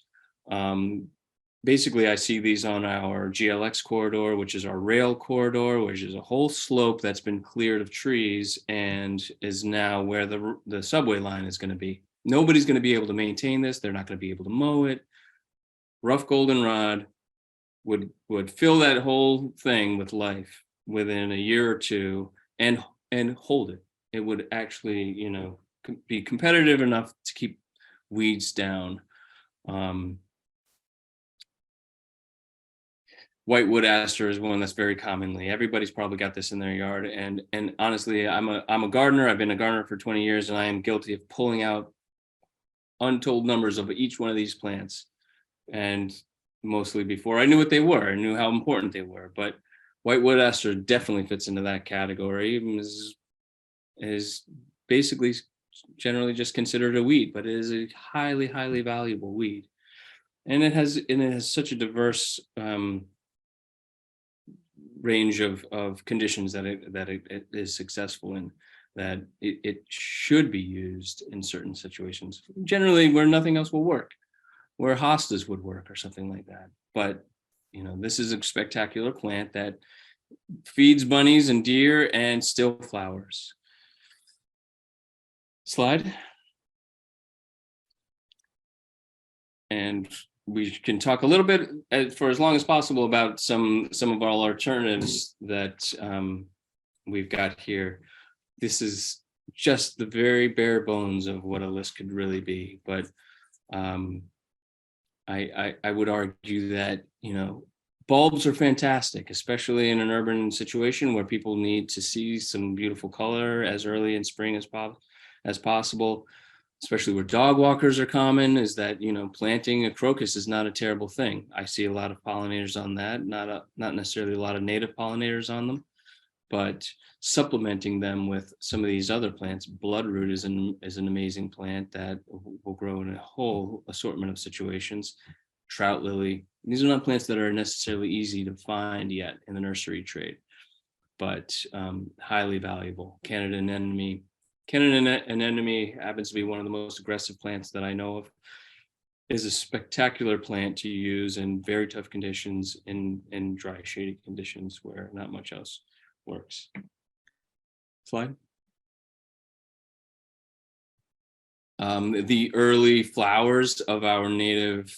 Basically, I see these on our GLX corridor, which is our rail corridor, which is a whole slope that's been cleared of trees and is now where the subway line is going to be. Nobody's going to be able to maintain this. They're not going to be able to mow it. Rough goldenrod would fill that whole thing with life within a year or two and hold it. It would actually, be competitive enough to keep weeds down. Whitewood aster is one that's very commonly, everybody's probably got this in their yard. And honestly, I'm a gardener. I've been a gardener for 20 years, and I am guilty of pulling out untold numbers of each one of these plants. And mostly before I knew what they were. I knew how important they were, but white wood aster definitely fits into that category. Is basically generally just considered a weed, but it is a highly, highly valuable weed. And it has such a diverse range of conditions that it is successful in, that it should be used in certain situations. Generally, where nothing else will work, where hostas would work or something like that. But this is a spectacular plant that feeds bunnies and deer and still flowers. Slide. And we can talk a little bit for as long as possible about some of our alternatives that we've got here. This is just the very bare bones of what a list could really be, but I would argue that bulbs are fantastic, especially in an urban situation where people need to see some beautiful color as early in spring as possible. Especially where dog walkers are common, is that planting a crocus is not a terrible thing. I see a lot of pollinators on that, not necessarily a lot of native pollinators on them, but supplementing them with some of these other plants. Bloodroot is an amazing plant that will grow in a whole assortment of situations. Trout lily. These are not plants that are necessarily easy to find yet in the nursery trade, but highly valuable. Canada anemone happens to be one of the most aggressive plants that I know of. Is a spectacular plant to use in very tough conditions, in dry, shady conditions where not much else works. Slide. The early flowers of our native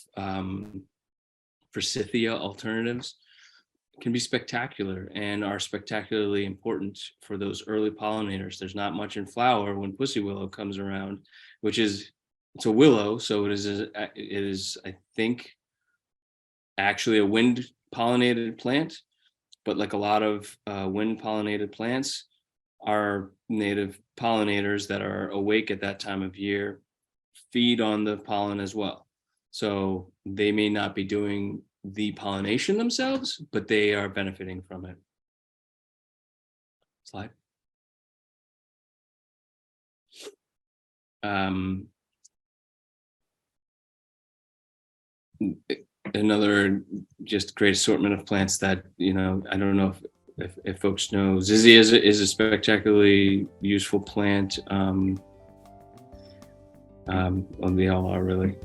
forsythia alternatives can be spectacular and are spectacularly important for those early pollinators. There's not much in flower when pussy willow comes around, it's a willow, so it is I think actually a wind pollinated plant, but like a lot of wind pollinated plants, our native pollinators that are awake at that time of year feed on the pollen as well. So they may not be doing the pollination themselves, but they are benefiting from it. Slide. Another just great assortment of plants that I don't know if folks know, Zizi is a spectacularly useful plant. Well, they all are really.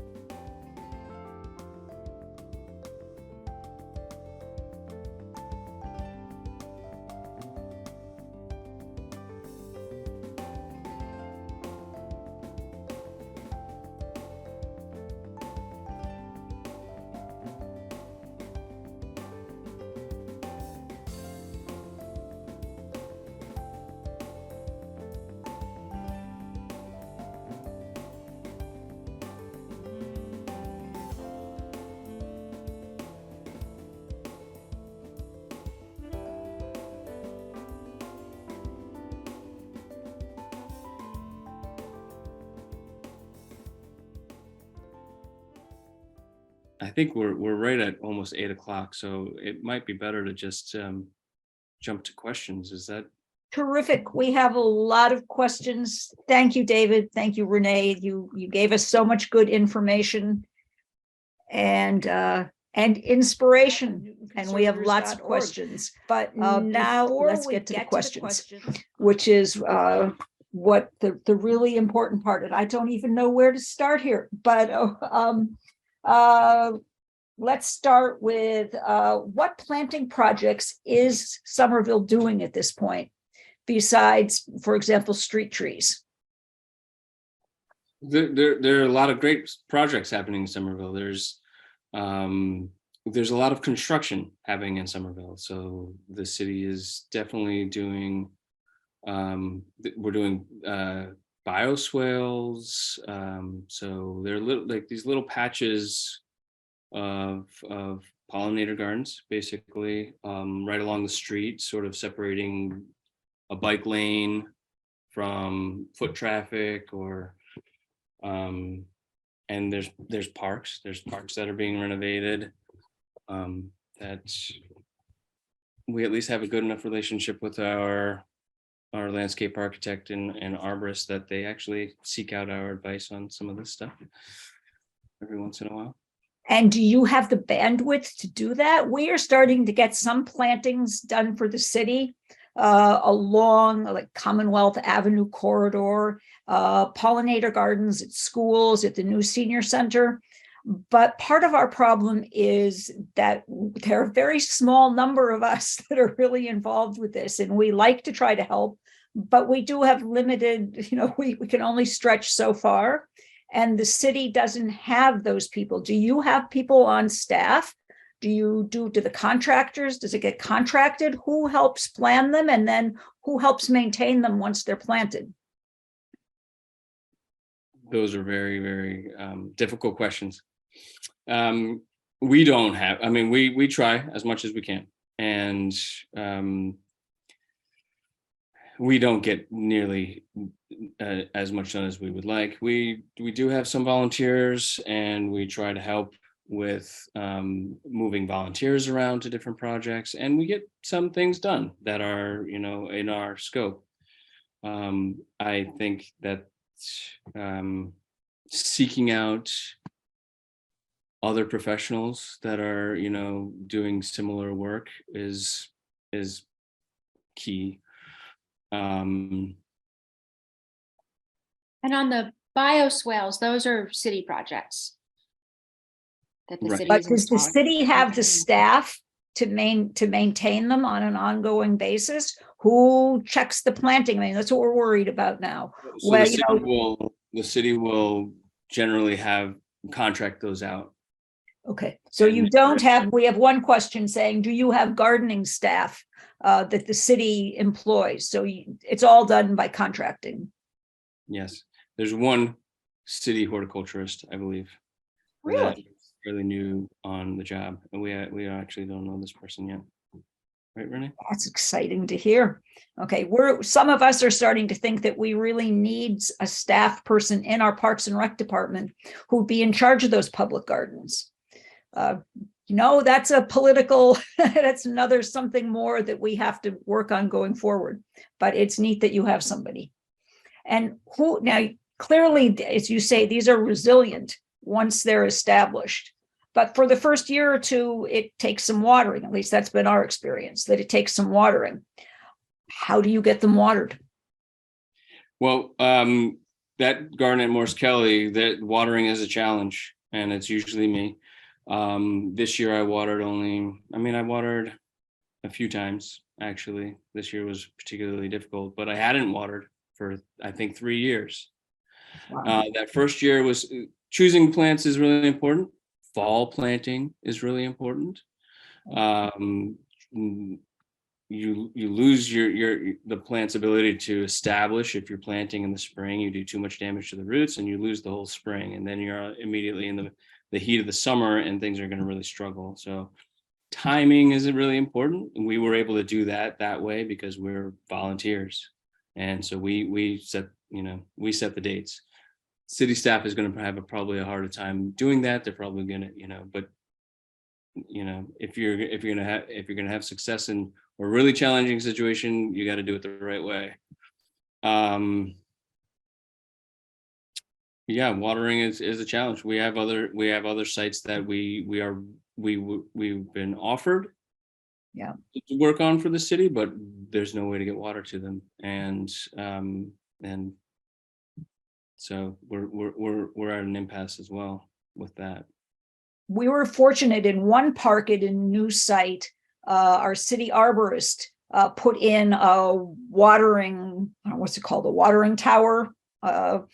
I think we're right at almost 8 o'clock, so it might be better to just jump to questions. Is that terrific? We have a lot of questions. Thank you, David. Thank you, Renee. You gave us so much good information and inspiration, and we have lots of questions. But now let's get to the questions, which is what the really important part. And I don't even know where to start here, but let's start with what planting projects is Somerville doing at this point, besides, for example, street trees? There are a lot of great projects happening in Somerville. There's a lot of construction happening in Somerville. So the city is definitely doing, we're doing bioswales. So they're like these little patches of pollinator gardens, basically, right along the street, sort of separating a bike lane from foot traffic, or and there's parks that are being renovated. that we at least have a good enough relationship with our landscape architect and arborist that they actually seek out our advice on some of this stuff every once in a while. And do you have the bandwidth to do that? We are starting to get some plantings done for the city along like Commonwealth Avenue corridor, pollinator gardens at schools, at the new senior center. But part of our problem is that there are a very small number of us that are really involved with this, and we like to try to help, but we do have limited, we can only stretch so far. And the city doesn't have those people. Do you have people on staff? Do the contractors, does it get contracted? Who helps plan them? And then who helps maintain them once they're planted? Those are very, very difficult questions. We don't have, we try as much as we can. And we don't get nearly as much done as we would like. We do have some volunteers, and we try to help with moving volunteers around to different projects, and we get some things done that are, in our scope. I think that seeking out other professionals that are, doing similar work is key. And on the bioswales, those are city projects that the city But is does the installing. city have the staff to maintain them on an ongoing basis? Who checks the planting? That's what we're worried about now. So Well, the city will generally contract those out. Okay, so you don't have, we have one question saying, do you have gardening staff that the city employs? So it's all done by contracting. Yes, there's one city horticulturist, I believe. Really? Fairly new on the job, and we actually don't know this person yet. Right, Renee? That's exciting to hear. Okay, some of us are starting to think that we really need a staff person in our Parks and Rec department who'd be in charge of those public gardens. That's a political, that's another something more that we have to work on going forward. But it's neat that you have somebody. And now, clearly, as you say, these are resilient once they're established. But for the first year or two, it takes some watering. At least that's been our experience, that it takes some watering. How do you get them watered? Well, that garden at Morse Kelly, that watering is a challenge, and it's usually me. This year I watered I watered a few times, actually. This year was particularly difficult, but I hadn't watered for, I think, 3 years. Wow. That first year was choosing plants is really important. Fall planting is really important. You lose the plant's ability to establish. If you're planting in the spring, you do too much damage to the roots, and you lose the whole spring, and then you're immediately in the heat of the summer, and things are going to really struggle. So timing is really important, and we were able to do that way because we're volunteers, and so we set the dates. City staff is going to have probably a harder time doing that. They're probably going to, but if you're going to have success in a really challenging situation, you got to do it the right way. Yeah, watering is a challenge. We have other sites that we've been offered to work on for the city, but there's no way to get water to them, and so we're at an impasse as well with that. We were fortunate in one park at a new site. Our city arborist put in a watering, I don't know, what's it called, a watering tower that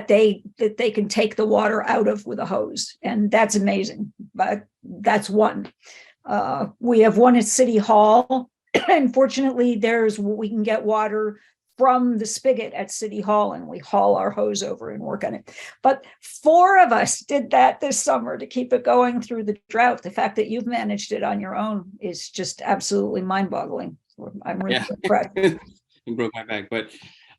they can take the water out of with a hose, and that's amazing. But that's one. We have one at City Hall. Unfortunately, we can get water from the spigot at City Hall, and we haul our hose over and work on it. But 4 of us did that this summer to keep it going through the drought. The fact that you've managed it on your own is just absolutely mind-boggling. I'm really impressed. You broke my back, but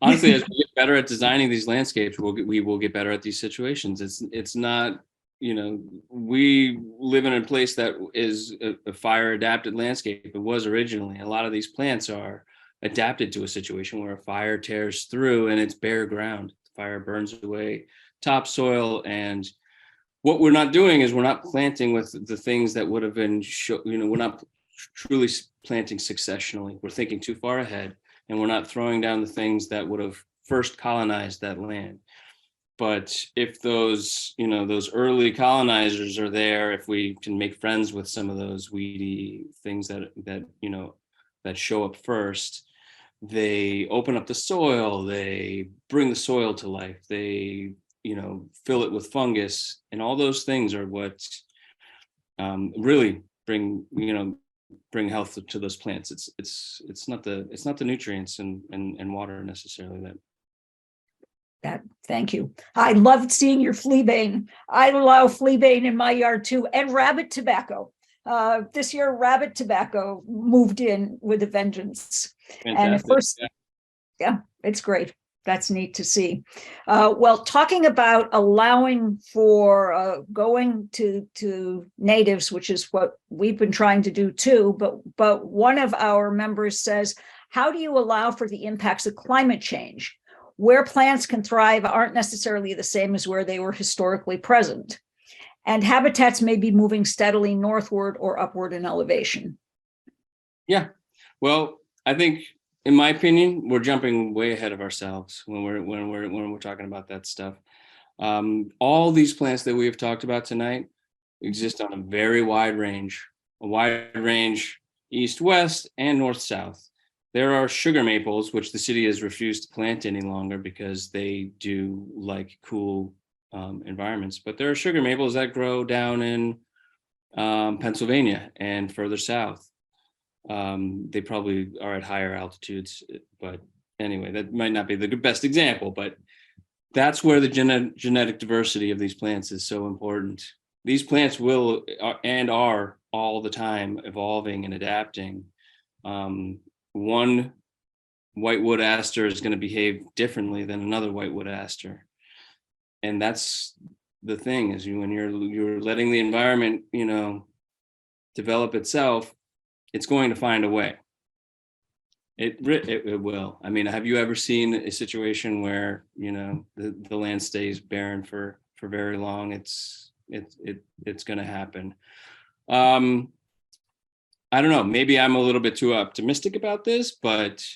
honestly, as we get better at designing these landscapes, we will get better at these situations. It's not we live in a place that is a fire adapted landscape. It was originally. A lot of these plants are adapted to a situation where a fire tears through and it's bare ground. The fire burns away topsoil, and what we're not doing is we're not planting with the things that would have been, we're not truly planting successionally. We're thinking too far ahead, and we're not throwing down the things that would have first colonized that land. But if those early colonizers are there, if we can make friends with some of those weedy things that show up first, they open up the soil, they bring the soil to life, they fill it with fungus, and all those things are what really bring health to those plants. It's not the nutrients and water necessarily that. Thank you. I loved seeing your fleabane. I allow fleabane in my yard too, and rabbit tobacco. This year, rabbit tobacco moved in with a vengeance. Fantastic. And at first, yeah, it's great. That's neat to see. Well, talking about allowing for going to natives, which is what we've been trying to do too, but one of our members says, how do you allow for the impacts of climate change? Where plants can thrive aren't necessarily the same as where they were historically present. And habitats may be moving steadily northward or upward in elevation. Yeah, well, I think, in my opinion, we're jumping way ahead of ourselves when we're talking about that stuff. All these plants that we have talked about tonight exist on a very wide range, east-west and north-south. There are sugar maples, which the city has refused to plant any longer because they do like cool environments. But there are sugar maples that grow down in Pennsylvania and further south. They probably are at higher altitudes, but anyway, that might not be the best example, but that's where the genetic diversity of these plants is so important. These plants are all the time evolving and adapting. One whitewood aster is going to behave differently than another whitewood aster. And that's the thing, is when you're letting the environment, develop itself, it's going to find a way. It will. I mean, have you ever seen a situation where, the land stays barren for very long? It's going to happen. I don't know, maybe I'm a little bit too optimistic about this, but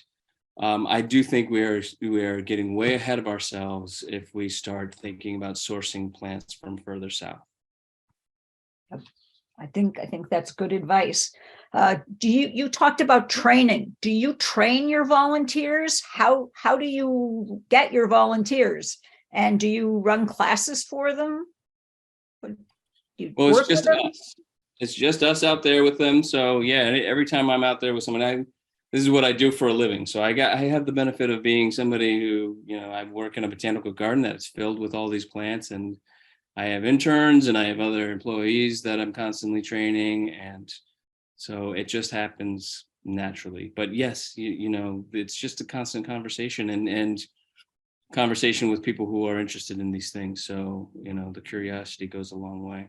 I do think we are getting way ahead of ourselves if we start thinking about sourcing plants from further south. I think that's good advice. You talked about training. Do you train your volunteers? How do you get your volunteers? And do you run classes for them? Well, it's just us. It's just us out there with them. So yeah, every time I'm out there with someone, this is what I do for a living. So I have the benefit of being somebody who, I work in a botanical garden that's filled with all these plants, and I have interns and I have other employees that I'm constantly training. And so it just happens naturally. But yes, it's just a constant conversation and conversation with people who are interested in these things. So, the curiosity goes a long way.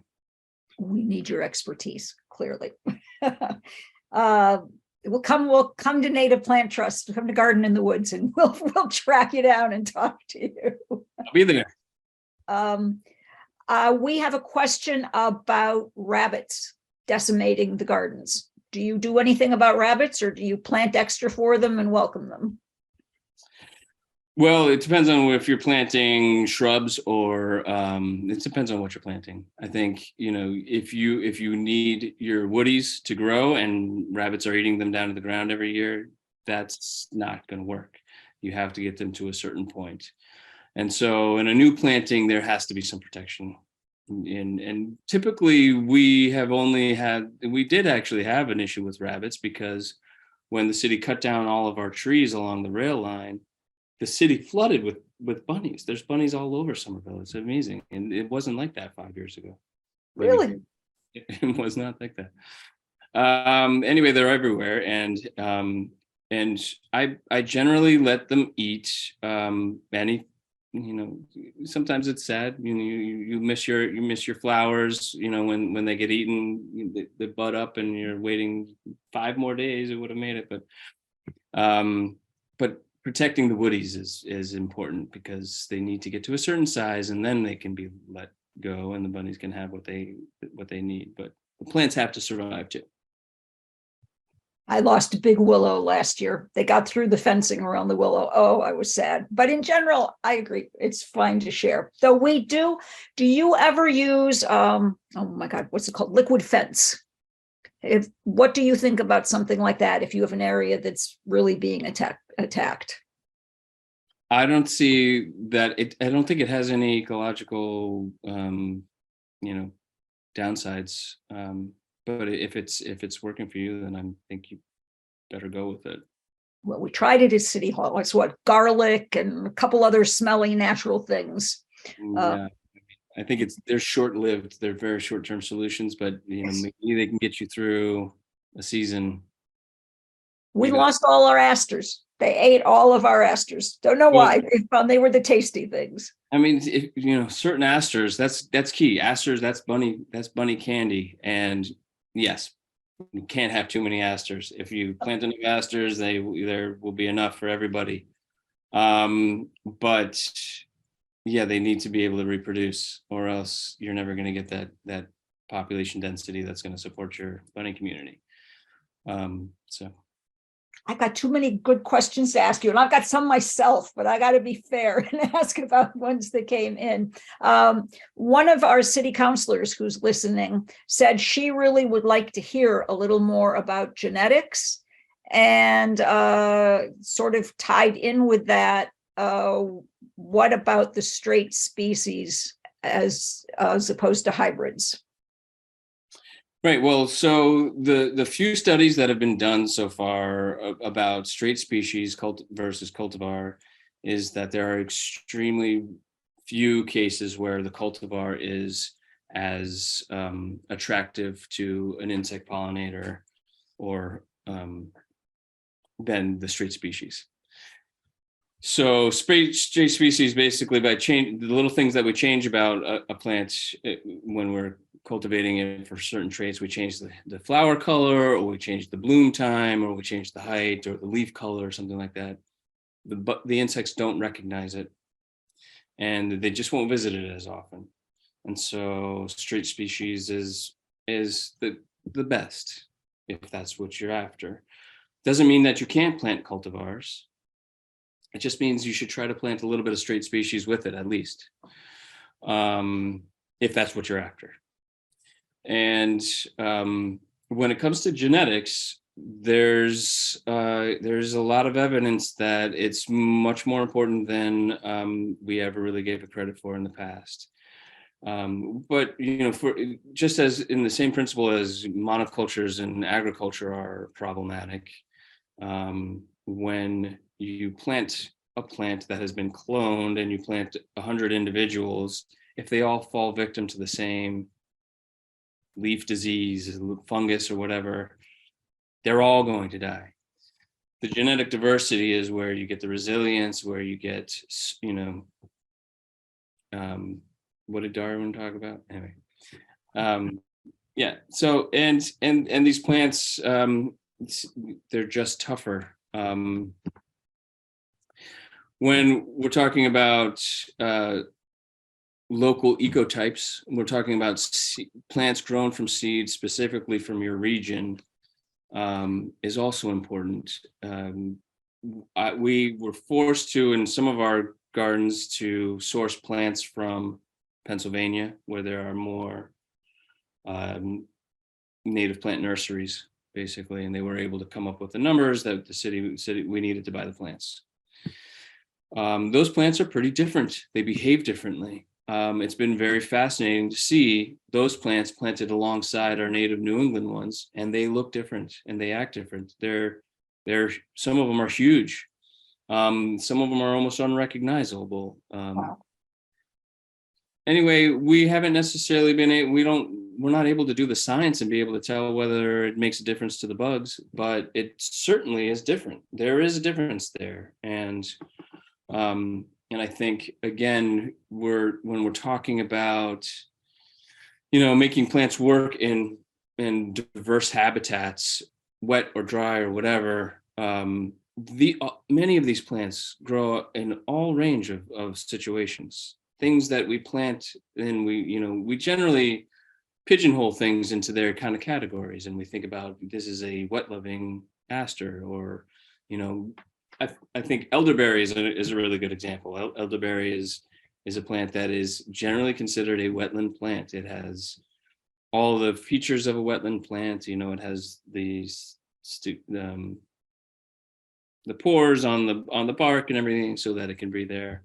We need your expertise, clearly. We'll come to Native Plant Trust, come to Garden in the Woods, and we'll track you down and talk to you. I'll be there. We have a question about rabbits decimating the gardens. Do you do anything about rabbits, or do you plant extra for them and welcome them? Well, it depends on if you're planting shrubs or it depends on what you're planting. I think, if you need your woodies to grow and rabbits are eating them down to the ground every year, that's not going to work. You have to get them to a certain point. And so in a new planting, there has to be some protection. And typically we did actually have an issue with rabbits, because when the city cut down all of our trees along the rail line, the city flooded with bunnies. There's bunnies all over Somerville. It's amazing. And it wasn't like that 5 years ago. Really? It was not like that. Anyway, they're everywhere. And I generally let them eat any sometimes it's sad. You miss your flowers. When they get eaten, they bud up, and you're waiting 5 more days. It would have made it, but protecting the woodies is important, because they need to get to a certain size, and then they can be let go, and the bunnies can have what they need. But the plants have to survive too. I lost a big willow last year. They got through the fencing around the willow. Oh, I was sad. But in general, I agree. It's fine to share. So do you ever use, oh my God, what's it called? Liquid fence. What do you think about something like that if you have an area that's really being attacked? I don't see that. I don't think it has any ecological, downsides. But if it's working for you, then I think you better go with it. Well, we tried it at City Hall. It's garlic and a couple other smelly natural things. Yeah, I think they're short-lived. They're very short-term solutions, but Yes. maybe they can get you through a season. We lost all our asters. They ate all of our asters. Don't know why. They found they were the tasty things. I mean, certain asters, that's key. Asters, that's bunny candy. And yes, you can't have too many asters. If you plant enough asters, there will be enough for everybody. But yeah, they need to be able to reproduce, or else you're never going to get that population density that's going to support your bunny community. So I got too many good questions to ask you, and I've got some myself, but I got to be fair and ask about ones that came in. One of our city councilors who's listening said she really would like to hear a little more about genetics, and sort of tied in with that, what about the straight species as opposed to hybrids? Right. Well, so the few studies that have been done so far about straight species versus cultivar is that there are extremely few cases where the cultivar is as attractive to an insect pollinator or than the straight species. So straight species, basically, by change the little things that we change about a plant when we're cultivating it for certain traits, we change the flower color, or we change the bloom time, or we change the height or the leaf color or something like that. The insects don't recognize it, and they just won't visit it as often. And so straight species is the best if that's what you're after. Doesn't mean that you can't plant cultivars. It just means you should try to plant a little bit of straight species with it, at least, if that's what you're after. And when it comes to genetics, there's a lot of evidence that it's much more important than we ever really gave it credit for in the past. But for just as in the same principle as monocultures in agriculture are problematic, when you plant a plant that has been cloned and you plant 100 individuals, if they all fall victim to the same leaf disease, fungus, or whatever, they're all going to die. The genetic diversity is where you get the resilience, where you get, what did Darwin talk about? Anyway, yeah. So and these plants, they're just tougher. When we're talking about local ecotypes, we're talking about plants grown from seeds specifically from your region, is also important. We were forced to, in some of our gardens, to source plants from Pennsylvania, where there are more native plant nurseries, basically, and they were able to come up with the numbers that the city we needed to buy the plants. Those plants are pretty different. They behave differently. It's been very fascinating to see those plants planted alongside our native New England ones, and they look different and they act different. Some of them are huge. Some of them are almost unrecognizable. Wow. Anyway, we haven't necessarily been we're not able to do the science and be able to tell whether it makes a difference to the bugs, but it certainly is different. There is a difference there. And And I think, again, when we're talking about, making plants work in diverse habitats, wet or dry or whatever, many of these plants grow in all range of situations. Things that we plant, and we generally pigeonhole things into their kind of categories, and we think about, this is a wet loving aster, or I think elderberry is a really good example. Elderberry is a plant that is generally considered a wetland plant. It has all the features of a wetland plant. It has these the pores on the bark and everything, so that it can breathe air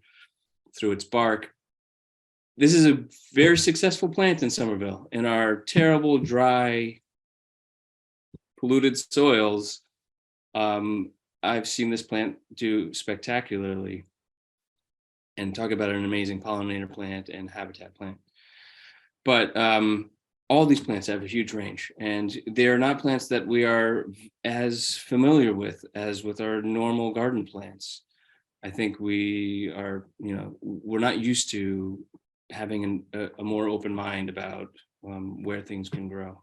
through its bark. This is a very successful plant in Somerville. In our terrible, dry, polluted soils, I've seen this plant do spectacularly, and talk about an amazing pollinator plant and habitat plant. But all these plants have a huge range, and they are not plants that we are as familiar with as with our normal garden plants. I think we are, we're not used to having a more open mind about where things can grow.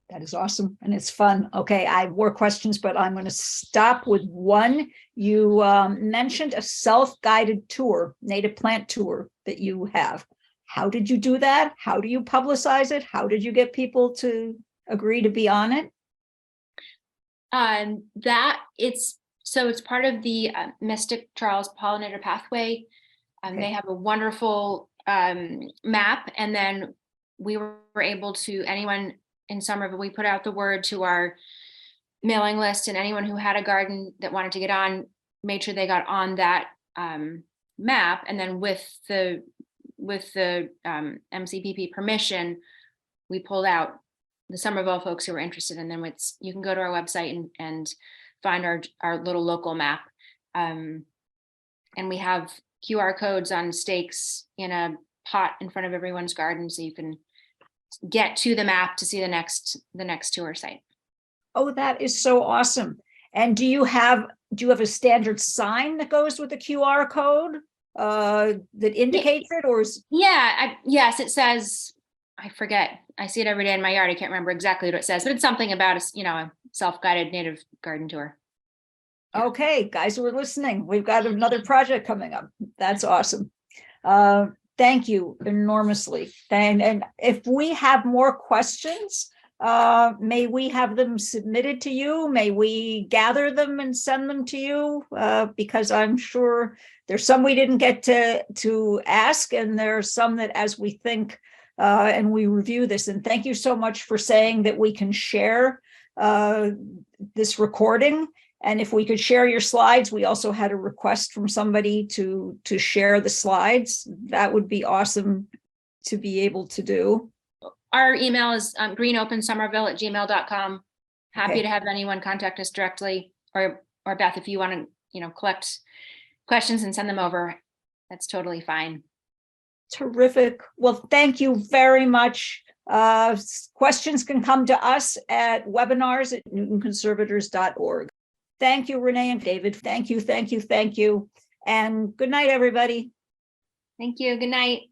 That is awesome. And it's fun. Okay, I have more questions, but I'm going to stop with one. You mentioned a self-guided tour, native plant tour that you have. How did you do that? How do you publicize it? How did you get people to agree to be on it? It's part of the Mystic Charles Pollinator Pathway. Okay. They have a wonderful map, and then we were able to, anyone in Somerville, we put out the word to our mailing list, and anyone who had a garden that wanted to get on, made sure they got on that map. And then with the MCPP permission, we pulled out the Somerville folks who were interested. And then you can go to our website and find our little local map. And we have QR codes on stakes in a pot in front of everyone's garden, so you can get to the map to see the next tour site. Oh, that is so awesome. And do you have a standard sign that goes with the QR code that indicates it, or is? Yes, it says, I forget, I see it every day in my yard. I can't remember exactly what it says, but it's something about a self-guided native garden tour. Okay, guys who are listening, we've got another project coming up. That's awesome. Thank you enormously. And if we have more questions, may we have them submitted to you? May we gather them and send them to you? Because I'm sure there's some we didn't get to ask, and there are some that, as we think and we review this, and thank you so much for saying that we can share this recording. And if we could share your slides, we also had a request from somebody to share the slides. That would be awesome to be able to do. Our email is greenopensomerville@gmail.com. Happy Okay. to have anyone contact us directly, or Beth, if you want to, collect questions and send them over, that's totally fine. Terrific. Well, thank you very much. Questions can come to us at webinars@newtonconservators.org. Thank you, Renee and David. Thank you. And good night, everybody. Thank you. Good night.